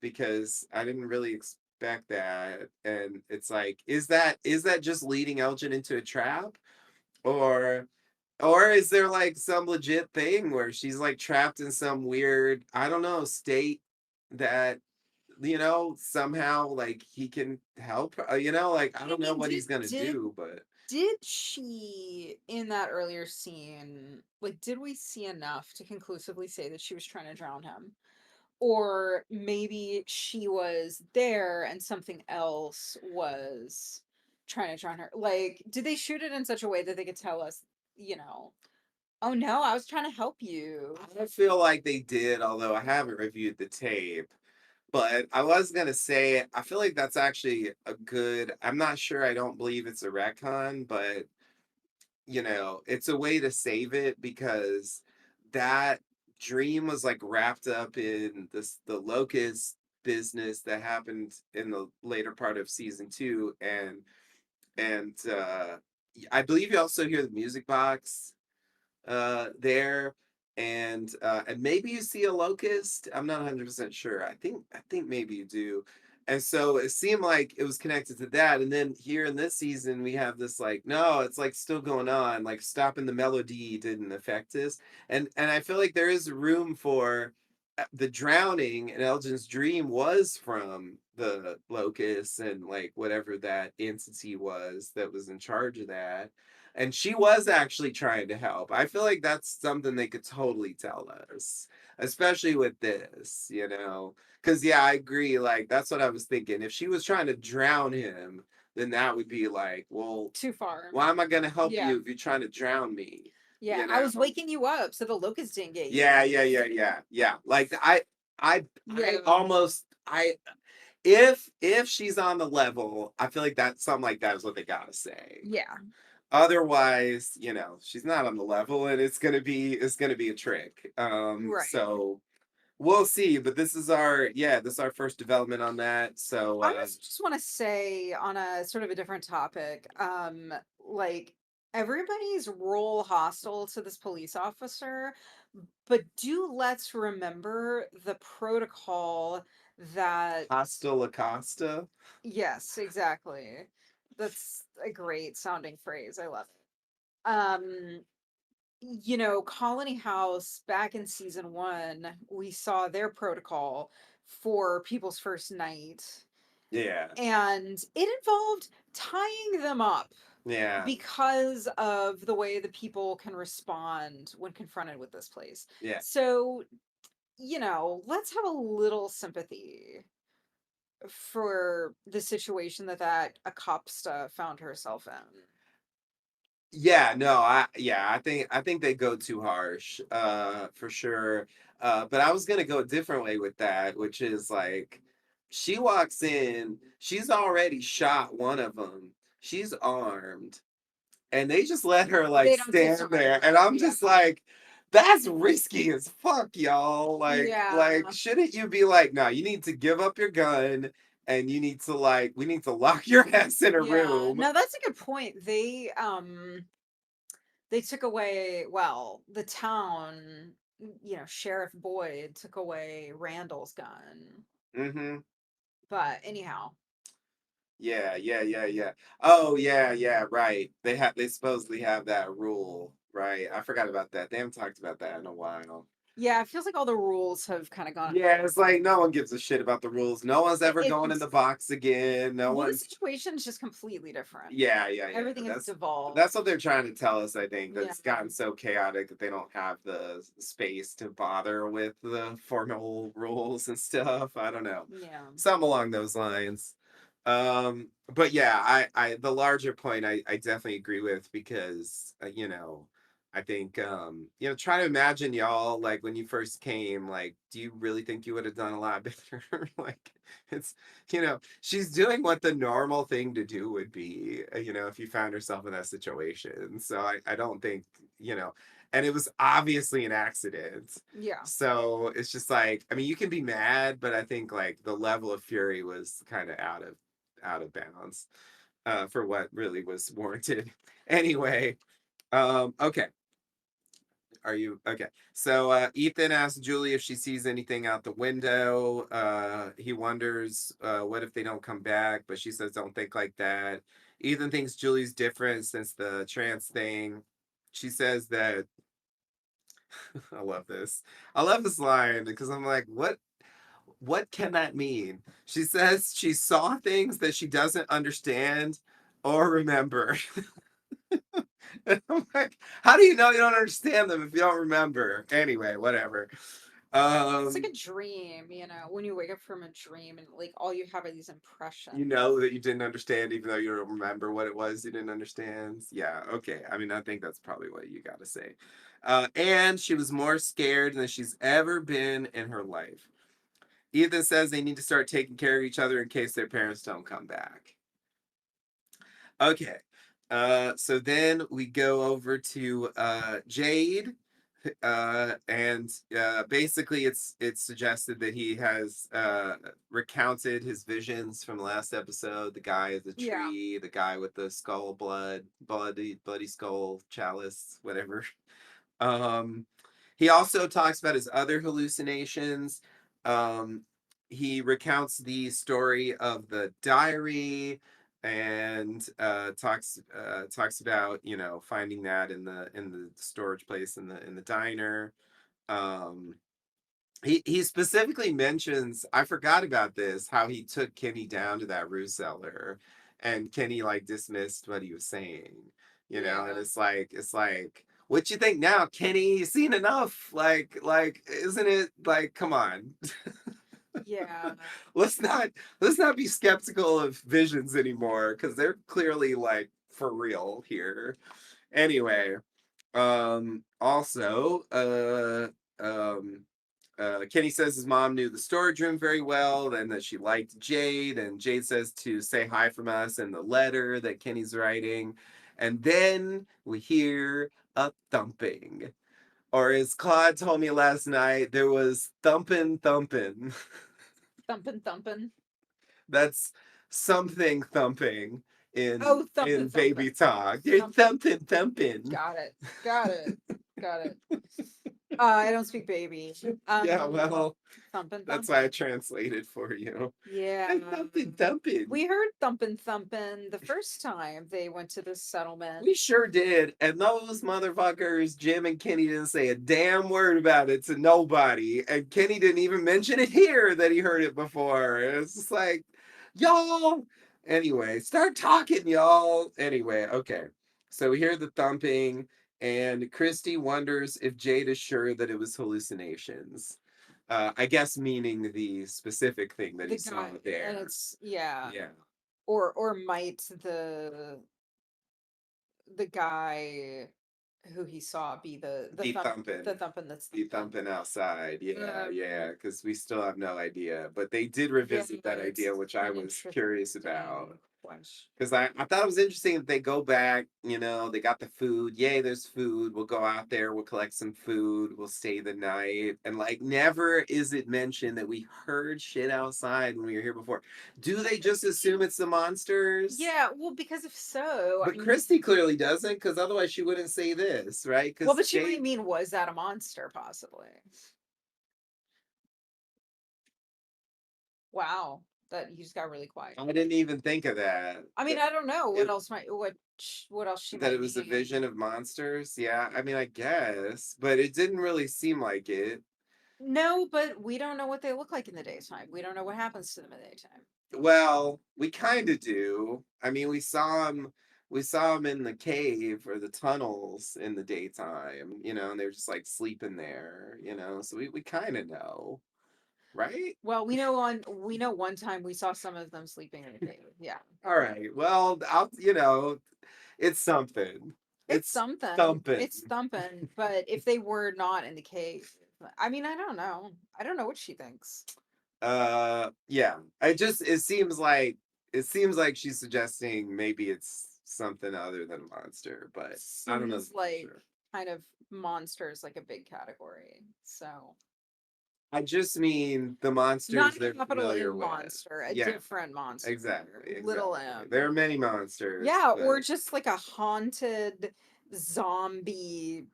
because I didn't really expect that. And it's like, is that just leading Elgin into a trap? Or is there like some legit thing where she's like trapped in some weird, I don't know, state that, somehow like he can help her, like I I don't know mean, what did he's gonna did do, but did she in that earlier scene, like, did we see enough to conclusively say that she was trying to drown him? Or maybe she was there and something else was trying to drown her. Like, did they shoot it in such a way that they could tell us, you know, oh no, I was trying to help you? I feel like they did, although I haven't reviewed the tape. But I was gonna say, I feel like that's actually a good. I'm not sure. I don't believe it's a retcon, but it's a way to save it because that dream was like wrapped up in the locust business that happened in the later part of season 2, and I believe you also hear the music box there, and maybe you see a locust. I'm not 100% sure. I think maybe you do. And so it seemed like it was connected to that. And then here in this season, we have this like, no, it's like still going on. Like stopping the melody didn't affect us. And I feel like there is room for the drowning and Elgin's dream was from the locust and like whatever that entity was that was in charge of that, and she was actually trying to help. I feel like that's something they could totally tell us, especially with this. Because, yeah, I agree. Like, that's what I was thinking. If she was trying to drown him, then that would be like, well, Too far. why am I going to help Yeah. you if you're trying to drown me? Yeah. You I was know? waking you up so the locust didn't get Yeah, you. yeah, yeah, yeah, yeah. Like, I Yeah. almost, if she's on the level, I feel like that something like that is what they gotta say. Yeah. Otherwise, she's not on the level and it's gonna be a trick. Right. So we'll see. But this is our first development on that. So I also just want to say on a sort of a different topic, like everybody's role hostile to this police officer, but do let's remember the protocol that hostile Acosta. yes, exactly. That's a great sounding phrase. I love it. Colony House back in season 1, we saw their protocol for people's first night, Yeah. and it involved tying them up Yeah. because of the way the people can respond when confronted with this place. Yeah. So, let's have a little sympathy for the situation that Akopsta found herself in. Yeah, no, I think they go too harsh, for sure. But I was gonna go a different way with that, which is like she walks in, she's already shot one of them, she's armed, and they just let her like They don't say stand sorry, there, and though. I'm Yeah. just like, that's risky as fuck, y'all. Like, Yeah. shouldn't you be like, no, you need to give up your gun and you need to like we need to lock your ass in a Yeah. room. No, that's a good point. They took away, well, the town, Sheriff Boyd took away Randall's gun. Hmm. But anyhow, Yeah, yeah, yeah, yeah. Oh, yeah, yeah, right. They supposedly have that rule, right? I forgot about that. They haven't talked about that in a while. yeah, it feels like all the rules have kind of gone. Yeah, it's like no one gives a shit about the rules. No one's ever going in It's the box again. No Well, the one's situation is just completely different. yeah, yeah, yeah. Everything has That's devolved. what they're trying to tell us, I think, that Yeah, it's gotten so chaotic that they don't have the space to bother with the formal rules and stuff. I don't know. yeah, Some along those lines. But yeah, I the larger point I definitely agree with because I think try to imagine y'all like when you first came, like, do you really think you would have done a lot better? Like it's she's doing what the normal thing to do would be, if you found herself in that situation. So I don't think, and it was obviously an accident. yeah, So it's just like, I mean, you can be mad, but I think like the level of fury was kind of out of bounds for what really was warranted. Anyway, okay. Are you okay? So Ethan asks Julie if she sees anything out the window. He wonders what if they don't come back, but she says don't think like that. Ethan thinks Julie's different since the trans thing. She says that I love this. I love this line because I'm like, what can that mean? She says she saw things that she doesn't understand or remember. And I'm like, how do you know you don't understand them if you don't remember? Anyway, whatever. it's like Um, a dream. When you wake up from a dream and like all you have are these impressions. you know that you didn't understand, even though you don't remember what it was you didn't understand. Yeah, okay. I mean, I think that's probably what you got to say. And she was more scared than she's ever been in her life. Ethan says they need to start taking care of each other in case their parents don't come back. Okay. So then we go over to Jade. And basically it's suggested that he has recounted his visions from the last episode. The guy of the Yeah, tree, the guy with the skull bloody skull chalice, whatever. Um, he also talks about his other hallucinations. Um, he recounts the story of the diary and talks about finding that in the storage place in the diner. Um, he specifically mentions, I forgot about this, how he took Kenny down to that root cellar and Kenny like dismissed what he was saying, and yeah, it's like what you think now, Kenny? You've seen enough. Like isn't it like come on. yeah, let's not let's not be skeptical of visions anymore because they're clearly like for real here. Anyway, also, Kenny says his mom knew the storage room very well and that she liked Jade. And Jade says to say hi from us in the letter that Kenny's writing. And then we hear a thumping. Or as Claude told me last night, there was thumping, thumping. thumping, thumping. That's something thumping in Oh, thumping, in baby thumping, talk. You're thumping. thumping, thumping. Got it, got it, got it. I don't speak baby. Yeah, Um, well, thumping, that's why I thumping. translated for you. Yeah. And thumping, thumping. We heard thumping thumping the first time they went to this settlement. We sure did. And those motherfuckers, Jim and Kenny, didn't say a damn word about it to nobody. And Kenny didn't even mention it here that he heard it before. It's just like, y'all. Anyway, start talking, y'all. Anyway, okay. So we hear the thumping, and Christy wonders if Jade is sure that it was hallucinations. I guess meaning the specific thing that he The saw guy, and there. it's yeah, Yeah. or might the guy who he saw be The thumping. the thumping that's The thumping. thumping outside. Yeah, Um, yeah, because we still have no idea. But they did yeah, revisit that idea, it's which I an was curious interesting. about. Gosh. Because I thought it was interesting that they go back, they got the food. Yay, there's food. We'll go out there, we'll collect some food, we'll stay the night. And like never is it mentioned that we heard shit outside when we were here before. Do they just assume it's the monsters? Yeah, well, because if so, I But mean, Christy clearly doesn't, because otherwise she wouldn't say this, right? well, Because but she might Jade, mean, was that a monster, possibly? Wow, that you just got really quiet. I didn't even think of that. I mean, That I don't know what it else might what else she that it might was a mean. vision of monsters. Yeah, I mean, I guess, but it didn't really seem like it. No, but we don't know what they look like in the daytime. We don't know what happens to them in the daytime. Well, we kind of do. I mean, we saw him in the cave or the tunnels in the daytime, and they're just like sleeping there, so we kind of know, right? Well, we know one time we saw some of them sleeping in the cave. Yeah. All right. Well, it's something. It's It's something. thumping. It's thumping. But if they were not in the cave, I mean, I don't know. I don't know what she thinks. Yeah. It seems like she's suggesting maybe it's something other than monster, but I don't know Seems for like sure. kind of monsters like a big category. So I just mean the not monsters a they're capital familiar M with. monster, a Yeah, different monster. exactly, Little exactly. There M. are many monsters, Yeah, or but just like a haunted zombie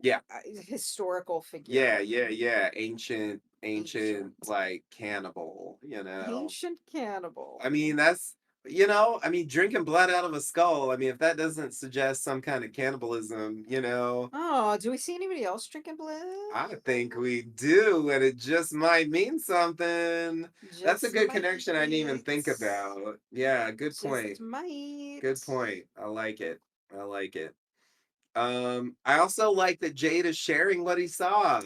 yeah, historical yeah, figure. yeah, yeah. Ancient, Ancient. like cannibal. Ancient cannibal. I mean, drinking blood out of a skull. I mean, if that doesn't suggest some kind of cannibalism, Oh, do we see anybody else drinking blood? I think we do, and it just might mean something. That's a Just good might. connection I didn't even think about. Yeah, good Just point. Good might. point. I like it. I like it. I also like that Jade is sharing what he saw.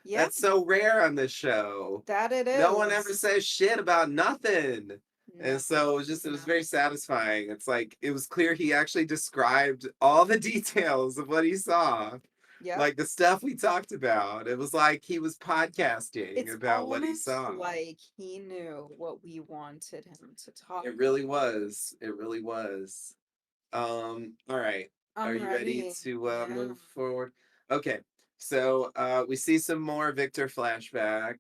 Yeah, That's so rare on this show. that it No one ever is. says shit about nothing. And No, so it was very no. satisfying. It's like it was clear he actually described all the details of what he saw. Yep. Like the stuff we talked about. It was like he was podcasting It's about what he almost saw. like he knew what we wanted him to talk It about. really was. It really was. All right. Are I'm you ready ready. to Yeah. move forward? Okay. So we see some more Victor flashback.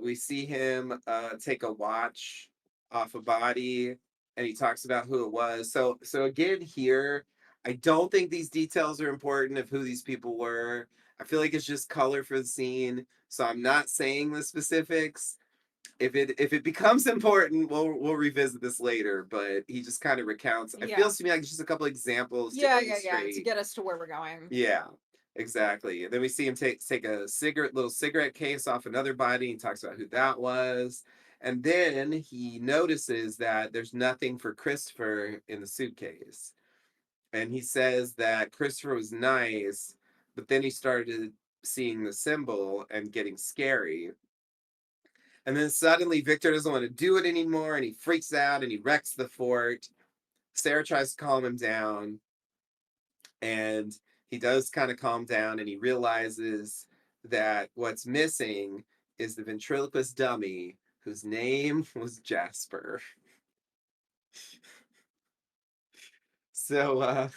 We see him take a watch off a body, and he talks about who it was. So again here, I don't think these details are important of who these people were. I feel like it's just color for the scene. So I'm not saying the specifics. If it becomes important, we'll revisit this later. But he just kind of recounts. It Yeah. feels to me like just a couple examples to Yeah, yeah, yeah. To illustrate. get us to where we're going. Yeah, exactly. And then we see him take a little cigarette case off another body. And talks about who that was. And then he notices that there's nothing for Christopher in the suitcase. And he says that Christopher was nice, but then he started seeing the symbol and getting scary. And then suddenly Victor doesn't want to do it anymore and he freaks out and he wrecks the fort. Sarah tries to calm him down and he does kind of calm down and he realizes that what's missing is the ventriloquist dummy whose name was Jasper. So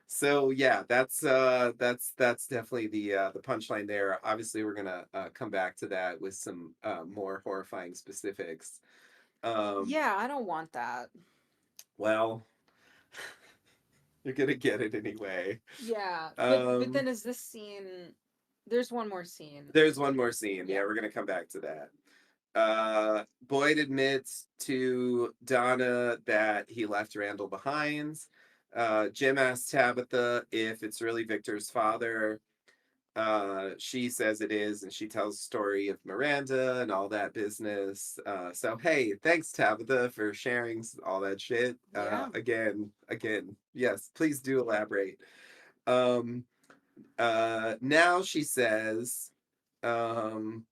so yeah, that's definitely the punchline there. Obviously we're gonna come back to that with some more horrifying specifics. Um Yeah, I don't want that. well, you're gonna get it anyway. Yeah, but Um, then is this scene? There's one more scene. there's one more scene. Yeah, Yeah, we're gonna come back to that. Boyd admits to Donna that he left Randall behind. Jim asks Tabitha if it's really Victor's father. She says it is, and she tells the story of Miranda and all that business. So hey, thanks Tabitha for sharing all that shit. yeah, Again, yes, please do elaborate. Um, now she says, um,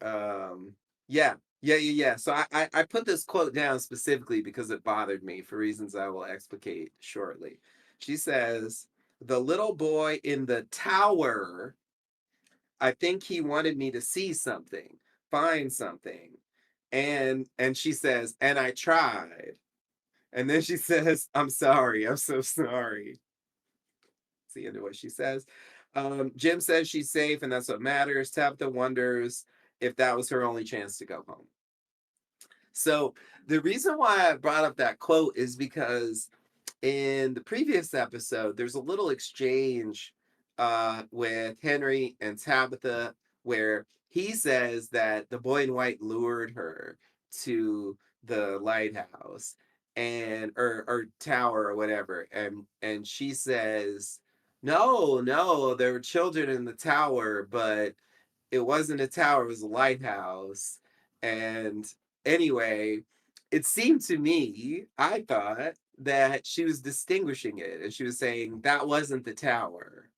um, yeah, yeah. So I put this quote down specifically because it bothered me for reasons I will explicate shortly. She says, "The little boy in the tower, I think he wanted me to see something, find something." And she says, "And I tried." And then she says, I'm sorry. I'm so sorry. That's the end of what she says. Jim says she's safe and that's what matters. Tabitha wonders if that was her only chance to go home. So the reason why I brought up that quote is because in the previous episode, there's a little exchange with Henry and Tabitha where he says that the boy in white lured her to the lighthouse and or tower or whatever, and she says, "No, no, there were children in the tower, but it wasn't a tower, it was a lighthouse." And anyway, it seemed to me, I thought, that she was distinguishing it and she was saying that wasn't the tower.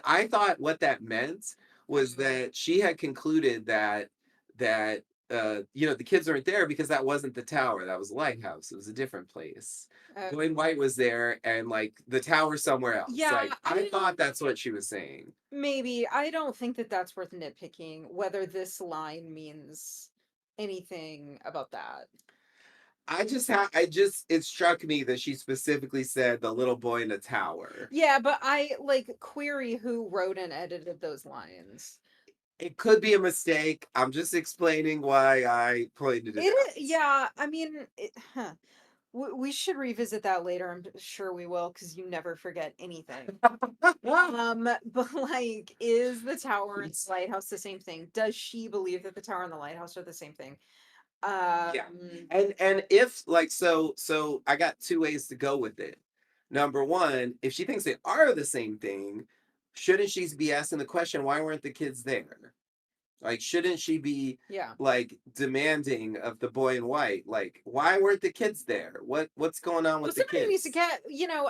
I thought what that meant was Mhm. that she had concluded that the kids aren't there because that wasn't the tower, that was a lighthouse, it was a different place. Boyd Okay. White was there and like the tower somewhere else. Yeah, Like I thought that's what she was saying. maybe. I don't think that that's worth nitpicking whether this line means anything about that. It struck me that she specifically said the little boy in the tower. Yeah, but I like query who wrote and edited those lines. It could be a mistake. I'm just explaining why I pointed it Yeah, I mean, we should revisit that later. I'm sure we will because you never forget anything. out. But like, is the tower and the lighthouse the same thing? Does she believe that the tower and the lighthouse are the same thing? Yeah. Um, And if like so I got two ways to go with it. Number one, if she thinks they are the same thing, shouldn't she be asking the question, why weren't the kids there? Like, shouldn't she be yeah. like demanding of the boy in white? Like, why weren't the kids there? What's going on Well, with the somebody needs to kids? get, yeah,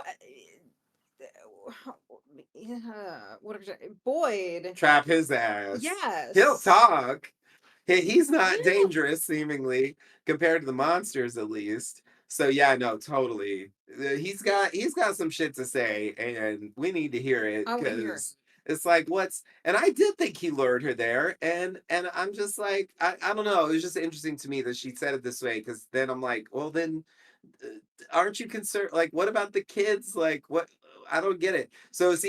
what was it? Boyd. Trap his ass. He'll Yes. talk. He's not Yeah. dangerous, seemingly, compared to the monsters, at least. So yeah, no, totally. He's got some shit to say, and we need to hear it I want to hear it. because it's like what's. And I did think he lured her there, and I'm just like I don't know. It was just interesting to me that she said it this way because then I'm like, well then uh, aren't you concerned? Like, what about the kids? Like, what? I don't get it. So it's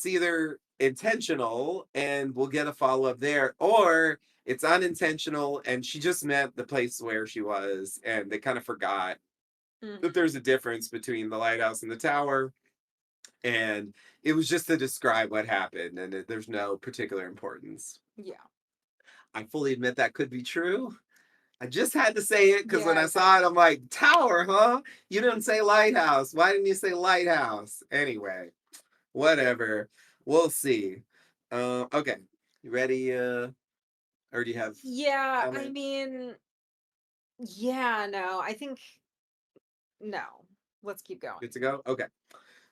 either intentional, and we'll get a follow up there, or it's unintentional, and she just meant the place where she was, and they kind of forgot that Mhm. there's a difference between the lighthouse and the tower, and it was just to describe what happened, and there's no particular importance. Yeah. I fully admit that could be true. I just had to say it because when Yeah, I saw it, I'm like, tower, huh? You didn't say lighthouse. Why didn't you say lighthouse? Anyway, whatever. We'll see. Okay. You ready? Or do you have yeah. I comment? mean, yeah. No, I think no. Let's keep going. Good to go? Okay.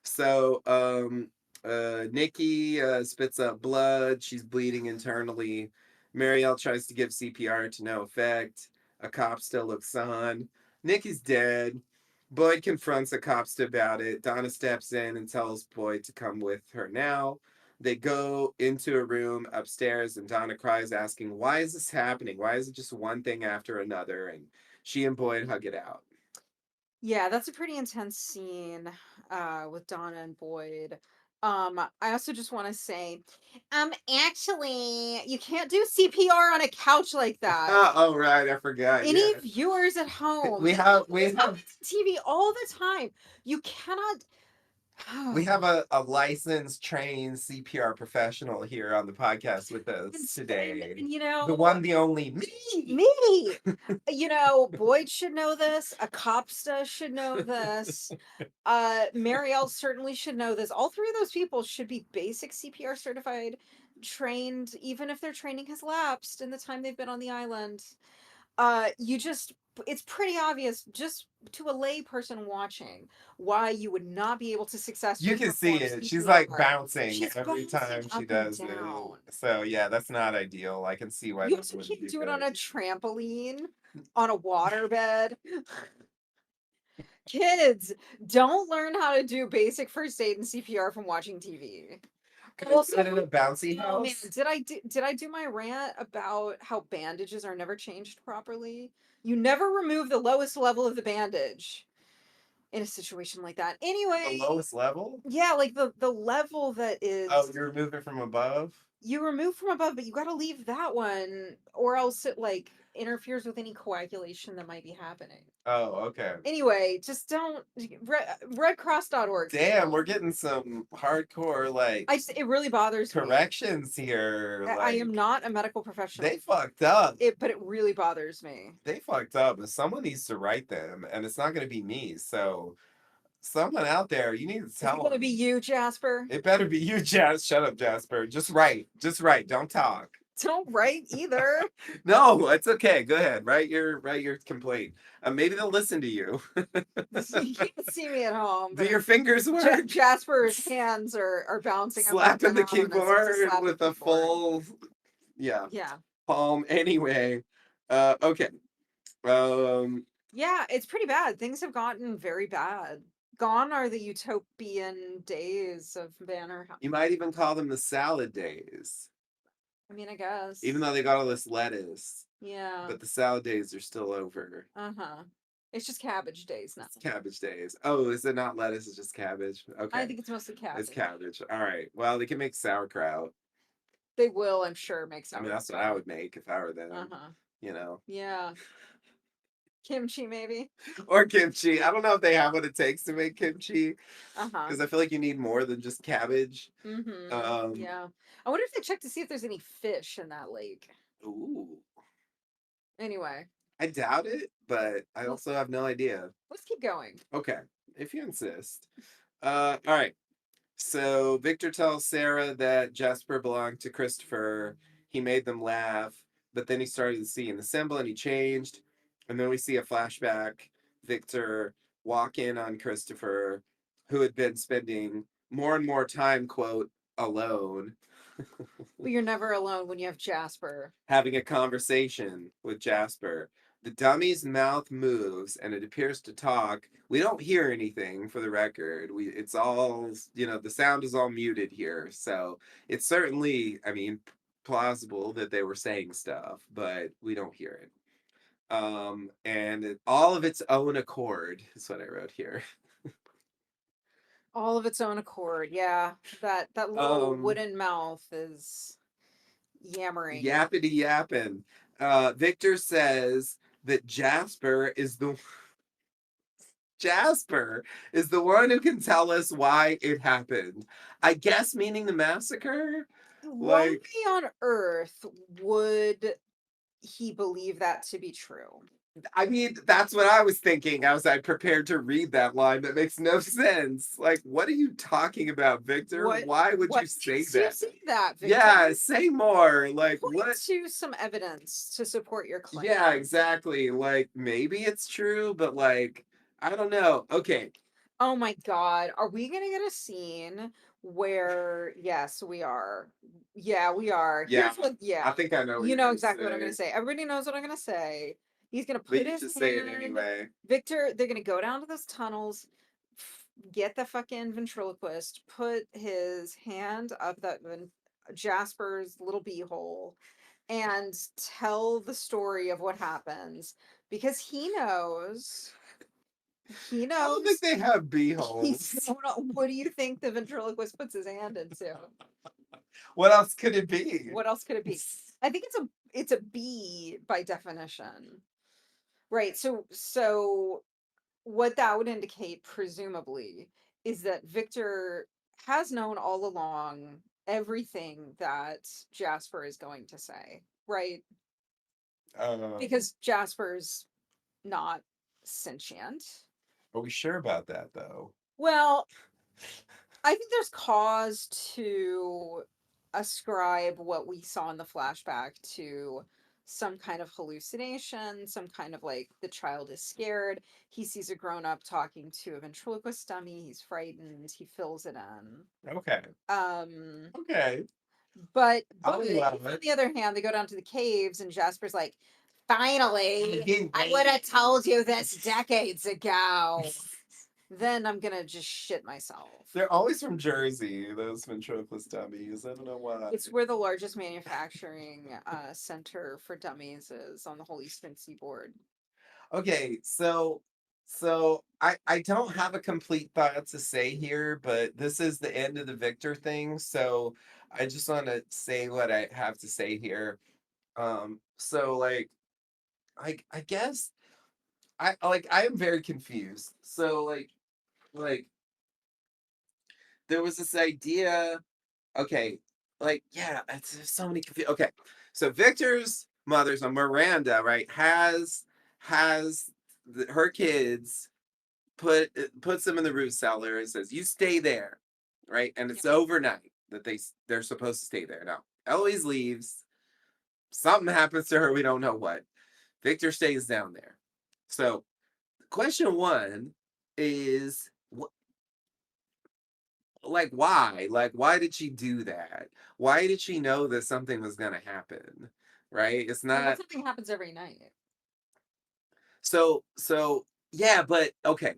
So, Nikki spits up blood. She's bleeding internally. Marielle tries to give CPR to no effect. A cop still looks on. Nikki's dead. Boyd confronts a cops about it. Donna steps in and tells Boyd to come with her now. They go into a room upstairs, and Donna cries, asking, why is this happening? Why is it just one thing after another? And she and Boyd hug it out. Yeah, that's a pretty intense scene with Donna and Boyd. I also just want to say, actually, you can't do CPR on a couch like that. Oh, right. I forgot. Any Yeah. viewers at home, We have, we this have happens on TV all the time. You cannot. We have a licensed, trained CPR professional here on the podcast with and, us and, today. and The one, the only me. me, Boyd should know this. A copsta should know this. Marielle certainly should know this. All three of those people should be basic CPR certified, trained, even if their training has lapsed in the time they've been on the island. You just it's pretty obvious just to a lay person watching why you would not be able to You successfully can see perform it. She's like CPR. bouncing She's every bouncing time she up and does it. down. So yeah, that's not ideal. I can see why You that also wouldn't can't be a do it good on a idea. trampoline, on a waterbed. Kids, don't learn how to do basic first aid and CPR from watching TV. Could I do Also, it in a bouncy oh man, house? did I do my rant about how bandages are never changed properly? You never remove the lowest level of the bandage. in a situation like that. The Anyway, lowest level? yeah, like the level that Oh, is you remove it from above? you remove from above, but you got to leave that one, or else it like interferes with any coagulation that might be happening. Oh, okay. Anyway, just don't redcross.org Damn, we're people. getting some hardcore like It really bothers me. corrections here. I am Like not a medical professional, they fucked up. but it really bothers me. They fucked up. But someone needs to write them, and it's not going to be me. So someone out there, you need to Is it tell going to be them. you, Jasper? It better be you, Jazz. Shut up, Jasper. Just write. Just write. Don't talk. Don't write either. No, it's okay. Go ahead. Write your complaint. Maybe they'll listen to you. You can't see me at home, Do but your fingers work? Jasper's hands are bouncing up and Slapping the down as he's just keyboard slapping with the a keyboard. full, yeah, Yeah. palm. Anyway, okay. Um, Yeah, it's pretty bad. Things have gotten very bad. Gone are the utopian days of Banner. you might even call them the salad days, I mean, I even guess. though they got all this lettuce. Yeah. But the salad days are still over. Uh-huh. It's just cabbage days now. It's cabbage days. Oh, is it not lettuce? It's just cabbage. I Okay, think it's mostly it's cabbage. cabbage. All right. Well, they can make sauerkraut. They will, I'm sure, make I mean, that's what I sauerkraut. would make if I were them. Uh-huh. You know, Yeah. Kimchi, maybe. or kimchi. I don't know if they have what it takes to make kimchi Uh-huh. because I feel like you need more than just cabbage. Mm-hmm. Um, Yeah. I wonder if they check to see if there's any fish in that lake. ooh, Anyway, I doubt it, but I let's also have no idea. let's keep going. Okay, if you insist. All right. So Victor tells Sarah that Jasper belonged to Christopher. He made them laugh, but then he started to see the symbol and he changed. And then we see a flashback. Victor walk in on Christopher, who had been spending more and more time, quote, alone, But you're never alone when you have Jasper. having a conversation with Jasper. The dummy's mouth moves and it appears to talk. We don't hear anything for the record. It's all, the sound is all muted here. So it's certainly, I mean, plausible that they were saying stuff, but we don't hear it. All of its own accord is what I wrote here. All of its own accord. Yeah. That little Um, wooden mouth is yammering. Yappity yapping. Victor says that Jasper is the one who can tell us why it happened. I guess meaning the massacre? Why Like, on earth would he believe that to be true? I mean, that's what I was thinking as I prepared to read that line. That makes no sense. Like, what are you talking about, Victor? Why would What you say makes you that? see that, Yeah, Victor? say more. Like, Point what? to some evidence to support your claim. Yeah, exactly. Like, maybe it's true, but like, I don't know. Okay. Oh my God. Are we going to get a scene where, yes, we are. Yeah, we are. Yeah, Here's what, I yeah. think I know what You you're know gonna exactly what I'm going say, to say. Everybody knows what I'm going to say. He's going to but put you his just say it hand, anyway. Victor, they're going to go down to those tunnels, get the fucking ventriloquist, put his hand up Jasper's little beehole, and tell the story of what happens because he I don't think knows they have bee he's holes. what do you think the ventriloquist puts his hand into? What else could it be? What else could it be? I think it's a bee by definition. Right. So what that would indicate presumably is that Victor has known all along everything that Jasper is going to say, right? Um, Because Jasper's not sentient. are we sure about that though? Well, I think there's cause to ascribe what we saw in the flashback to some kind of hallucination, some kind of like the child is scared. He sees a grown up talking to a ventriloquist dummy. He's frightened. He fills it in. Okay. Um, Okay. but I'll allow if on it. the other hand they go down to the caves and Jasper's like, finally, I would Right. have told you this decades ago. Then I'm gonna just shit myself. They're always from Jersey, those ventriloquist dummies. I don't know why. It's where the largest manufacturing center for dummies is on the whole Eastern Seaboard. Okay, so So I don't have a complete thought to say here, but this is the end of the Victor thing. So I just want to say what I have to say here. So I guess I am very confused. So like there was this idea. Okay, yeah, it's there's so many Okay, so Victor's mother, so Miranda, right, has her kids puts them in the root cellar and says, "You stay there," right? And Yeah. it's overnight that they're supposed to stay there. Now, Eloise leaves. Something happens to her. We don't know what. Victor stays down there. So, question one is, why? Like, why did she do that? Why did she know that something was gonna happen? Right? It's Well, that not something happens every night. so yeah, but okay.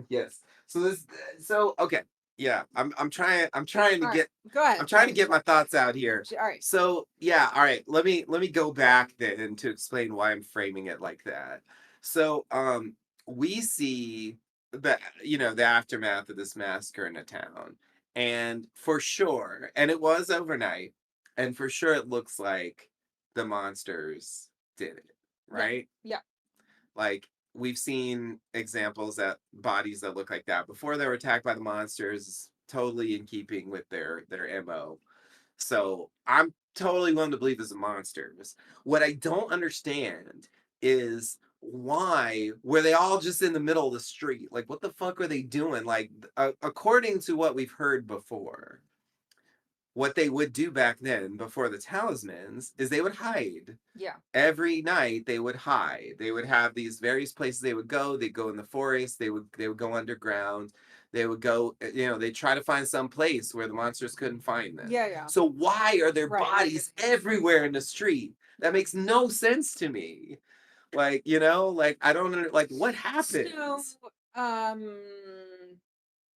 Yes. So okay. Yeah, I'm trying to All right, get go ahead. I'm Go trying to ahead. get my thoughts out here. All right. So, yeah, all right. Let me go back then to explain why I'm framing it like that. So, we see the aftermath of this massacre in a town. And for sure, and it was overnight, and for sure it looks like the monsters did it, Yeah. right? Yeah. Like we've seen examples that bodies that look like that before they were attacked by the monsters, totally in keeping with their MO. So I'm totally willing to believe it's the monsters. What I don't understand is why were they all just in the middle of the street? Like what the fuck were they doing? Like according to what we've heard before, what they would do back then before the talismans is they would hide Yeah. every night. They would hide. They would have these various places they would go. They'd go in the forest. They would go underground. They would go, they try to find some place where the monsters couldn't find them. Yeah. Yeah. So why are there Right. bodies everywhere in the street? That makes no sense to me. Like I don't like what So, happens. um,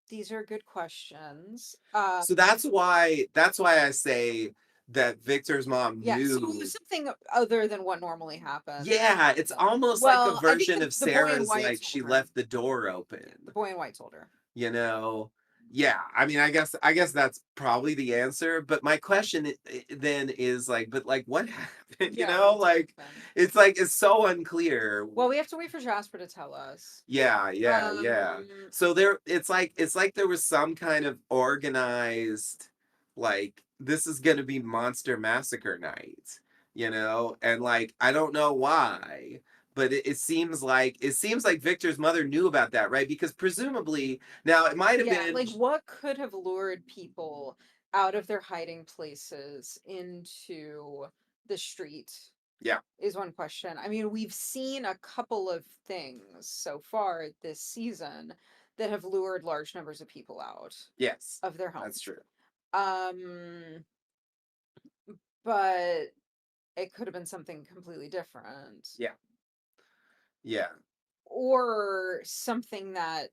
these are good questions. So that's why I say that Victor's mom Yeah. So it knew. was something other than what normally happens. Yeah, it's almost like a Well, I think version of the boy in Sarah's, white like told she her. left the door Yeah, open. the boy in white told her. you know yeah, I mean, I guess that's probably the answer, but my question then is like, but like what happened, Yeah. What like happened? it's so unclear. Well, we have to wait for Jasper to tell us. Yeah. Um. So there, it's like there was some kind of organized, like this is gonna be Monster Massacre night, and like I don't know why, but it seems like Victor's mother knew about that, right? Because presumably now it might have Yeah. been. Like, what could have lured people out of their hiding places into the street? Yeah. Is one question. I mean, we've seen a couple of things so far this season that have lured large numbers of people out Yes, of their that's homes. true. Um, but it could have been something completely different. Yeah. Yeah. Or something that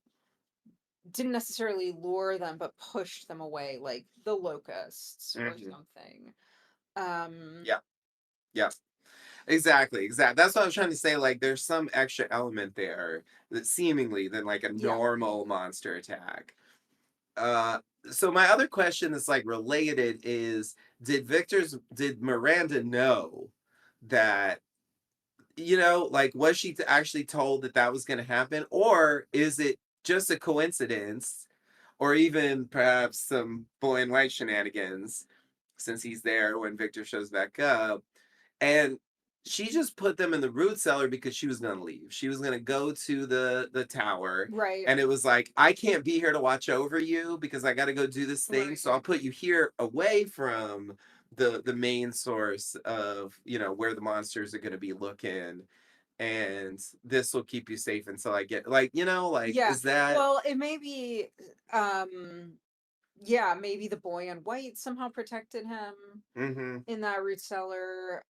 didn't necessarily lure them but pushed them away, like the locusts or Hmm. something. Um, Yeah. Yeah. Exactly. That's what I was trying to say. Like, there's some extra element there that seemingly than like a yeah. normal monster attack. Uh, so my other question that's like related is, did Miranda know that, like, was she actually told that that was going to happen, or is it just a coincidence, or even perhaps some boy in white shenanigans, since he's there when Victor shows back up? And she just put them in the root cellar because she was going to leave. She was going to go to the tower, Right. and it was like, I can't be here to watch over you because I got to go do this thing. So I'll Right. put you here away from the main source of, where the monsters are going to be looking, and this will keep you safe until I get, like, Yeah. is that. Well, it may be um yeah, maybe the boy in white somehow protected him Mhm. in that root cellar.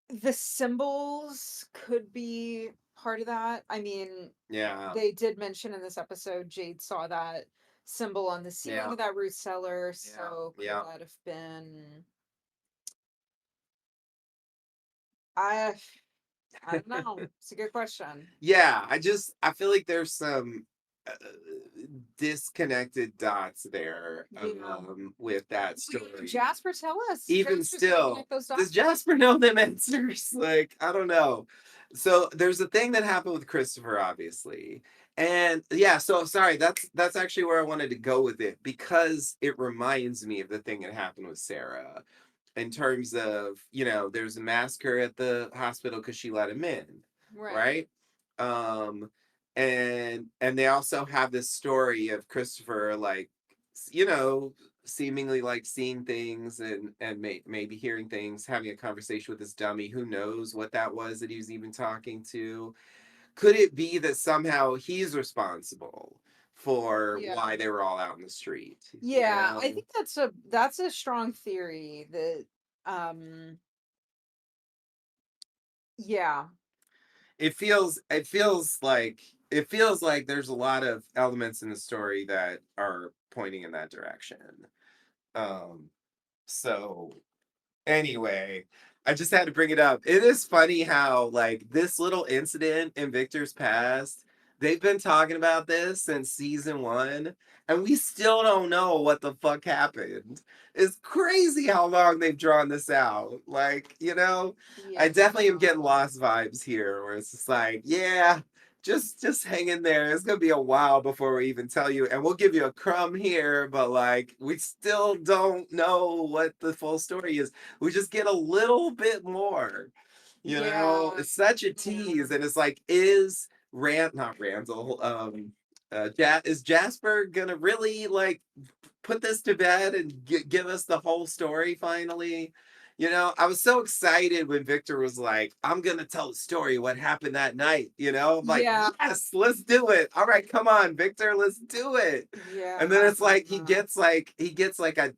The symbols could be part of that. I mean, Yeah. they did mention in this episode Jade saw that symbol on the ceiling Yeah. of that root cellar, Yeah. so could Yeah. that have been I I don't know. It's a good question. Yeah, I feel like there's some uh, disconnected dots there Yeah. with that story. Jasper, tell us. Even Jasper's gonna still, connect those does dots. Jasper know them answers? Like, I don't know. So there's a thing that happened with Christopher, obviously. And yeah, so sorry, that's actually where I wanted to go with it because it reminds me of the thing that happened with Sarah in terms of, there's a massacre at the hospital because she let him in, Right. right? Um, and they also have this story of Christopher, like, you know, seemingly like seeing things and maybe hearing things, having a conversation with this dummy. Who knows what that was that he was even talking to? Could it be that somehow he's responsible for Yeah. why they were all out in the street? You Yeah, I know, think that's a strong theory that um yeah. it feels like there's a lot of elements in the story that are pointing in that direction. Um, so anyway, I just had to bring it up. It is funny how, like, this little incident in Victor's past, they've been talking about this since season one, and we still don't know what the fuck happened. It's crazy how long they've drawn this out. Like, I Yeah. definitely am getting lost vibes here, where it's just like, yeah, just hang in there. It's gonna be a while before we even tell you, and we'll give you a crumb here, but like we still don't know what the full story is. We just get a little bit more. Yeah. It's such a Yeah. tease, and it's like, is not Randall, is Jasper gonna really like put this to bed and give us the whole story finally? I was so excited when Victor was like, I'm gonna tell the story what happened that night. I'm like, Yeah. yes, let's do it. All right, come on, Victor, let's do it. Yeah. And then it's like he gets like a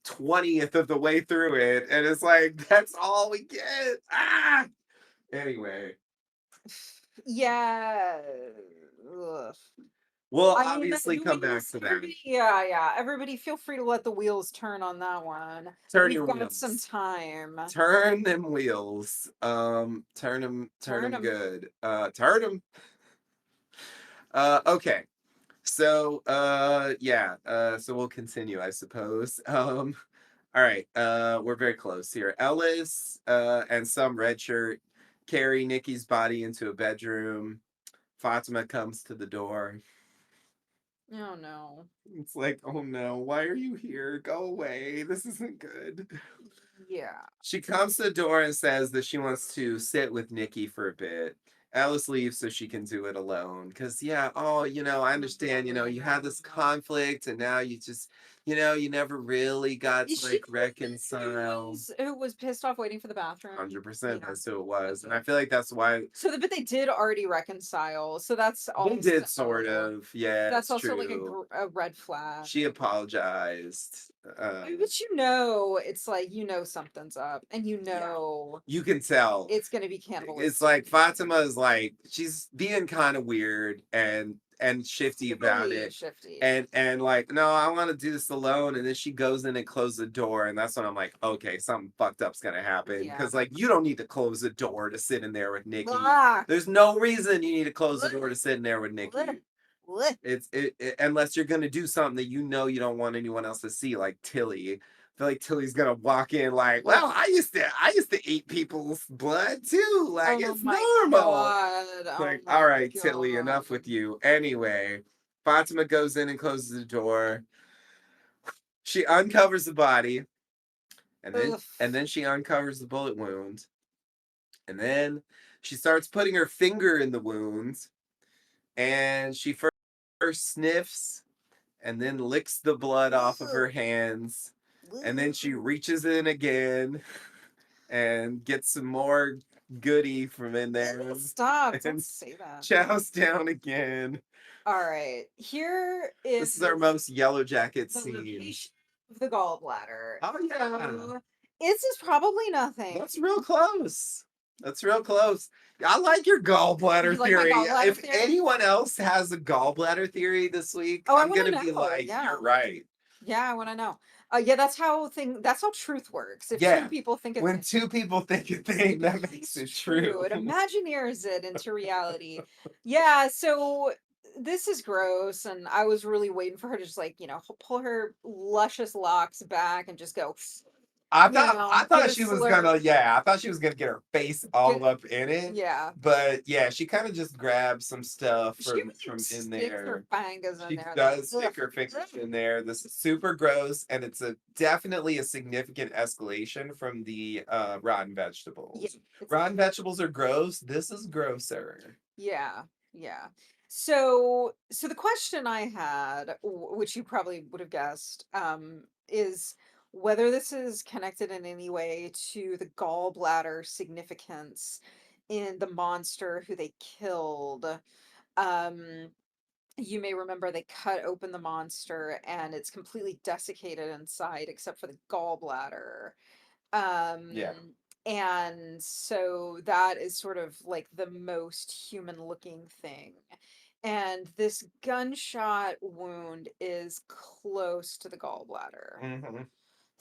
20th of the way through it, and it's like that's all we get. Anyway, Yeah. Ugh. we'll I mean, obviously the come back wheels, to that. everybody, yeah, yeah. Everybody feel free to let the wheels turn on that one. Turn We've your got some wheels. time. Turn them wheels. Turn Turn them them. good. Turn them. Okay. So, yeah. So we'll continue, I suppose. All right. We're very close here. Ellis, and some red shirt carry Nikki's body into a bedroom. Fatima comes to the door. Oh no. It's like, oh no, why are you here? Go away. This isn't good. Yeah. She comes to the door and says that she wants to sit with Nikki for a bit. Alice leaves so she can do it alone. Because, yeah, oh, I understand, you had this conflict and now you just, you never really got Is to she like the one reconcile. who was pissed off waiting for the bathroom? 100% Yeah. that's who it was. And I Okay. feel like that's why So, but they did already reconcile. So that's they did sort also of. Yeah, that's it's also like true. a red flag. She apologized. But it's like something's up, and Yeah, you can tell. it's gonna be It's cannibalistic. like Fatima is like she's being kind of weird and shifty about Really it. shifty. And like, no, I want to do this alone. And then she goes in and closes the door. And that's when I'm like, okay, something fucked up's gonna happen. Yeah. Because like you don't need to close the door to sit in there with Nikki. Ah, There's no reason you need to close the door to sit in there with bleh, Nikki. bleh. Unless you're gonna do something that you don't want anyone else to see, like Tilly. I feel like Tilly's gonna walk in like, well, I used to eat people's blood too. Like Oh it's my normal. god. Oh Like, my all right, Tilly, enough god. with you. Anyway, Fatima goes in and closes the door. She uncovers the body, and then Ugh. and then she uncovers the bullet wound. And then she starts putting her finger in the wound, and she first sniffs and then licks the blood off of her Ugh. hands. And then she Ugh. reaches in again and gets some more goody from in there Stop. Don't and say that. chows down again. All right. Here This is our is most yellow jacket the scene. location of the gallbladder. Oh yeah. So, this is probably nothing. That's real close. That's real close. I like your gallbladder You like my theory. gallbladder If theory? anyone else has a gallbladder theory this week, Oh, I I'm want to gonna be know. like, Yeah. you're right. Yeah, I want to know. Yeah, that's how truth works. If two Yeah. people think a When thing, two people think a it thing, that makes becomes it true. true. It imagineers it into reality. Yeah, so this is gross, and I was really waiting for her to just like, pull her luscious locks back and just go, I give thought a she was slurp, gonna, yeah, I thought she was gonna get her face all get up in it. yeah. But yeah, she kind of just grabbed some stuff She really from in sticks her there. fingers in She there though. does Ugh, stick her fingers ugh. in there. This is super gross, and it's a definitely a significant escalation from the rotten Yeah, vegetables. it's Rotten vegetables are gross. This is grosser. yeah, yeah. So the question I had, which you probably would have guessed, is whether this is connected in any way to the gallbladder significance in the monster who they killed. Um, you may remember they cut open the monster and it's completely desiccated inside except for the gallbladder. Yeah. And so that is sort of like the most human looking thing. And this gunshot wound is close to the gallbladder. Hmm.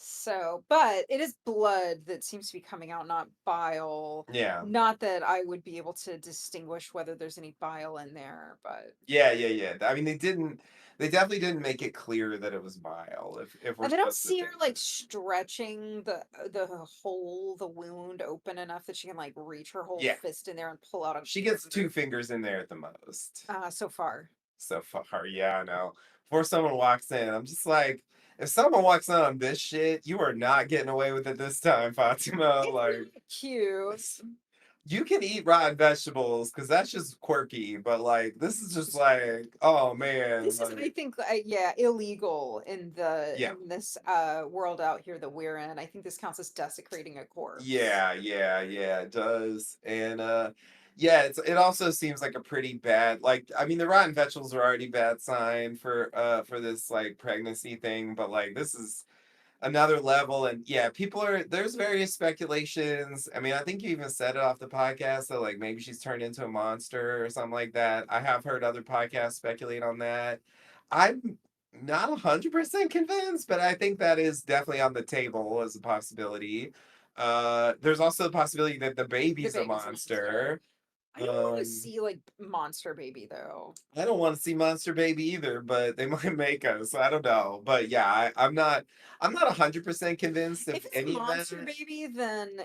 So, but it is blood that seems to be coming out, not bile. Yeah. Not that I would be able to distinguish whether there's any bile in there, but Yeah, yeah, yeah. I mean, they definitely didn't make it clear that it was bile, if we're and I don't supposed to see her think like that. stretching the wound open enough that she can like reach her whole Yeah. fist in there and pull out a She gets two predator. fingers in there at the most. So far. So far, yeah, I know. Before someone walks in, I'm just like, if someone walks in on this shit, you are not getting away with it this time, Fatima. It's Like, not cute. you can eat rotten vegetables because that's just quirky, but like, this is just like, oh man, This is, I like, think, yeah, illegal yeah. in this world out here that we're in. I think this counts as desecrating a corpse. Yeah, yeah, yeah, it does. And yeah, it also seems like a pretty bad, like, I mean the rotten vegetables are already bad sign for this like pregnancy thing, but like this is another level. And yeah, people are, there's various speculations. I mean, I think you even said it off the podcast that like maybe she's turned into a monster or something like that. I have heard other podcasts speculate on that. I'm not 100% convinced, but I think that is definitely on the table as a possibility. There's also the possibility that the The baby's a baby's a monster. monster. I don't want to um see like monster baby though. I don't want to see Monster Baby either, but they might make us. I don't know. But yeah, I'm not 100% convinced If of it's a any of that. monster baby, then,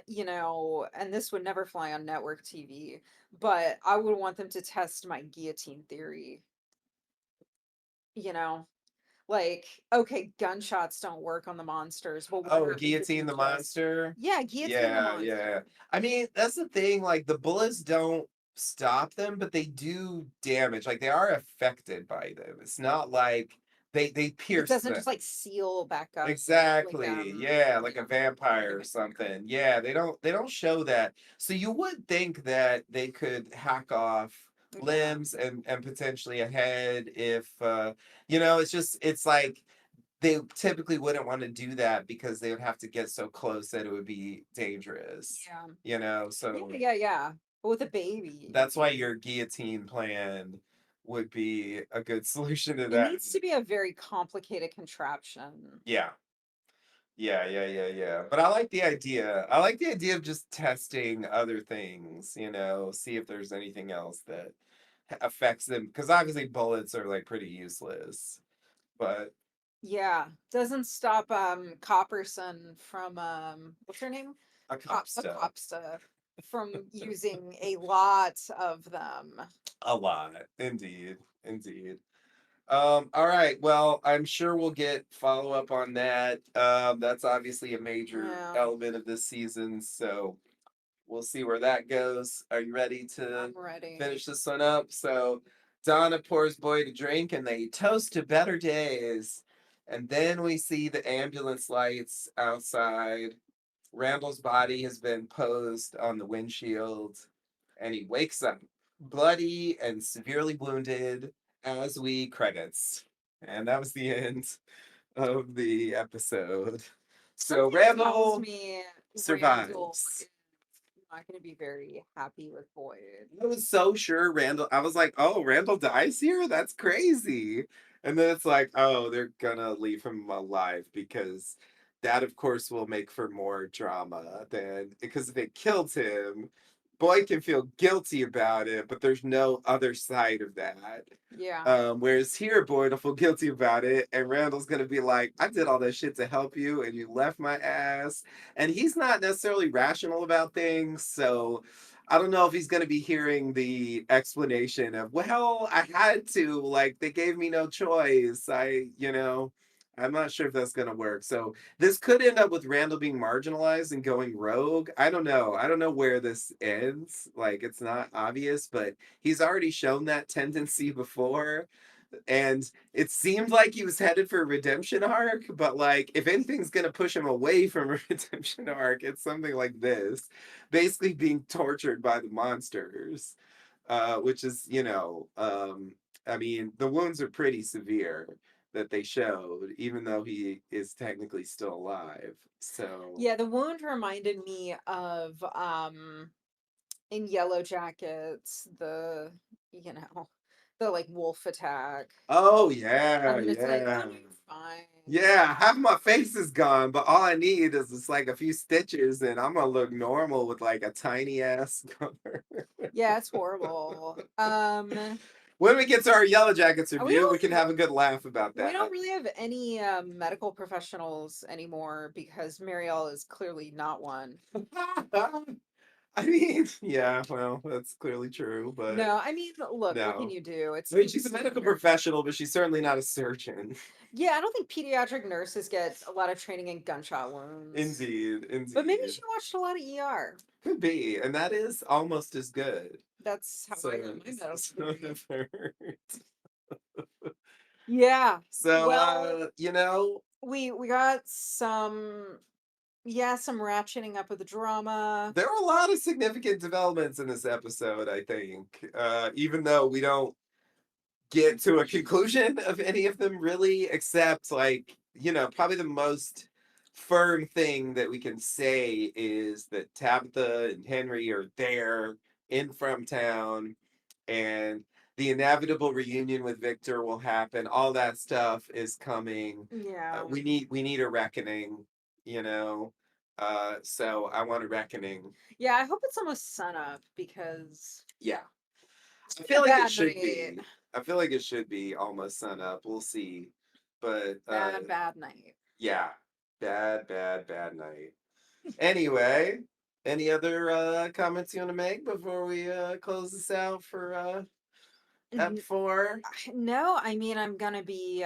and this would never fly on network TV, but I would want them to test my guillotine theory, you know? Like, okay, gunshots don't work on the monsters. Well, what Oh, happens if guillotine you the just, monster. yeah, guillotine the Yeah, yeah. monster? I mean, that's the thing. Like the bullets don't stop them, but they do damage. Like they are affected by them. It's not like they It pierce doesn't them. just like seal back up like Exactly. Yeah, like a vampire or okay. something. Yeah, they don't show that. So you would think that they could hack off Yeah. limbs and potentially a head if you know, it's like they typically wouldn't want to do that because they would have to get so close that it would be dangerous. Yeah. You know, Yeah, so yeah, yeah. But with a baby, that's why your guillotine plan would be a good solution to it that. needs to be a very complicated contraption. Yeah. Yeah, yeah, yeah, yeah. But I like the idea. I like the idea of just testing other things, you know, see if there's anything else that affects them. Because obviously bullets are like pretty useless. But Yeah. Doesn't stop Copperson from what's her name? a cop stuff, Copsta from using a lot of them. a lot. Indeed. Indeed. All right. Well, I'm sure we'll get follow up on that. That's obviously a major Yeah, element of this season. So we'll see where that goes. Are you ready I'm to ready. finish this one up? So Donna pours Boyd a drink and they toast to better days. And then we see the ambulance lights outside. Randall's body has been posed on the windshield and he wakes up bloody and severely wounded as we credits. And that was the end of the episode. So Something tells Randall me Randall survives. is not going to be very happy with Boyd. I was so sure Randall. I was like, oh, Randall dies here? That's crazy. And then it's like, oh, they're gonna leave him alive because that, of course, will make for more drama. Then, because if it kills him, Boyd can feel guilty about it, but there's no other side of that. Yeah. Whereas here, Boyd will feel guilty about it, and Randall's gonna be like, I did all that shit to help you, and you left my ass. And he's not necessarily rational about things, so I don't know if he's going to be hearing the explanation of, well, I had to, like, they gave me no choice. I'm not sure if that's going to work. So this could end up with Randall being marginalized and going rogue. I don't know. I don't know where this ends. Like, it's not obvious, but he's already shown that tendency before. And it seemed like he was headed for a redemption arc, but like if anything's gonna push him away from a redemption arc, it's something like this, basically being tortured by the monsters, which is, I mean, the wounds are pretty severe that they showed, even though he is technically still alive. So, Yeah, the wound reminded me of in Yellow Jackets, you know, the like wolf attack. oh yeah, And then it's like, oh yeah. no, you're fine. Yeah, half my face is gone, but all I need is just like a few stitches and I'm gonna look normal with like a tiny ass scar. Yeah, it's horrible. When we get to our Yellow Jackets We review, we can don't have a good laugh about we don't that. really have any medical professionals anymore because Marielle is clearly not one. I mean, yeah, well, that's clearly true, but No, I mean, look, what can no. you do? I It's mean, she's a medical 1800. professional, but she's certainly not a surgeon. Yeah, I don't think pediatric nurses get a lot of training in gunshot wounds. Indeed, But maybe indeed. she watched a lot of ER. Could be, and that is almost as good. That's how I got So, my medical so degree. Yeah. So, Well, uh, we got some, yeah, some ratcheting up of the drama. there were a lot of significant developments in this episode, I think. Even though we don't get to a conclusion of any of them really, except like, probably the most firm thing that we can say is that Tabitha and Henry are there in from town and the inevitable reunion with Victor will happen. All that stuff is coming. Yeah. We need a reckoning, you know. So I want a reckoning. Yeah, I hope it's almost sunup because Yeah. it's I been feel a like it bad should night. be. I feel like it should be almost sun up. We'll see. But Bad, bad night. yeah. Bad, bad, bad night. Anyway, any other comments you want to make before we close this out for Ep N- 4? No, I mean I'm gonna be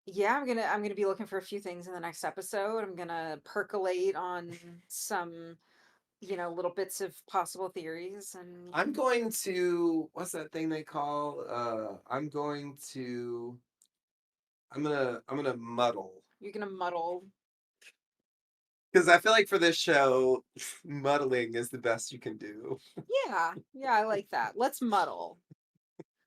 yeah, I'm gonna be looking for a few things in the next episode. I'm gonna percolate on some, little bits of possible theories and I'm going to what's that thing they call? I'm gonna muddle. you're gonna muddle. Because I feel like for this show, muddling is the best you can do. Yeah, yeah, I like that. Let's muddle.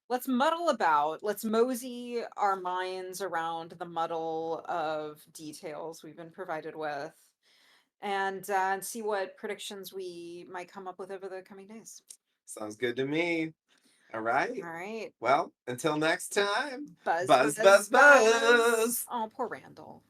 Let's muddle about. Let's mosey our minds around the muddle of details we've been provided with, and see what predictions we might come up with over the coming days. Sounds good to me. All right. All right. Well, until next time, Buzz, buzz, buzz, buzz, buzz. buzz. Oh, poor Randall.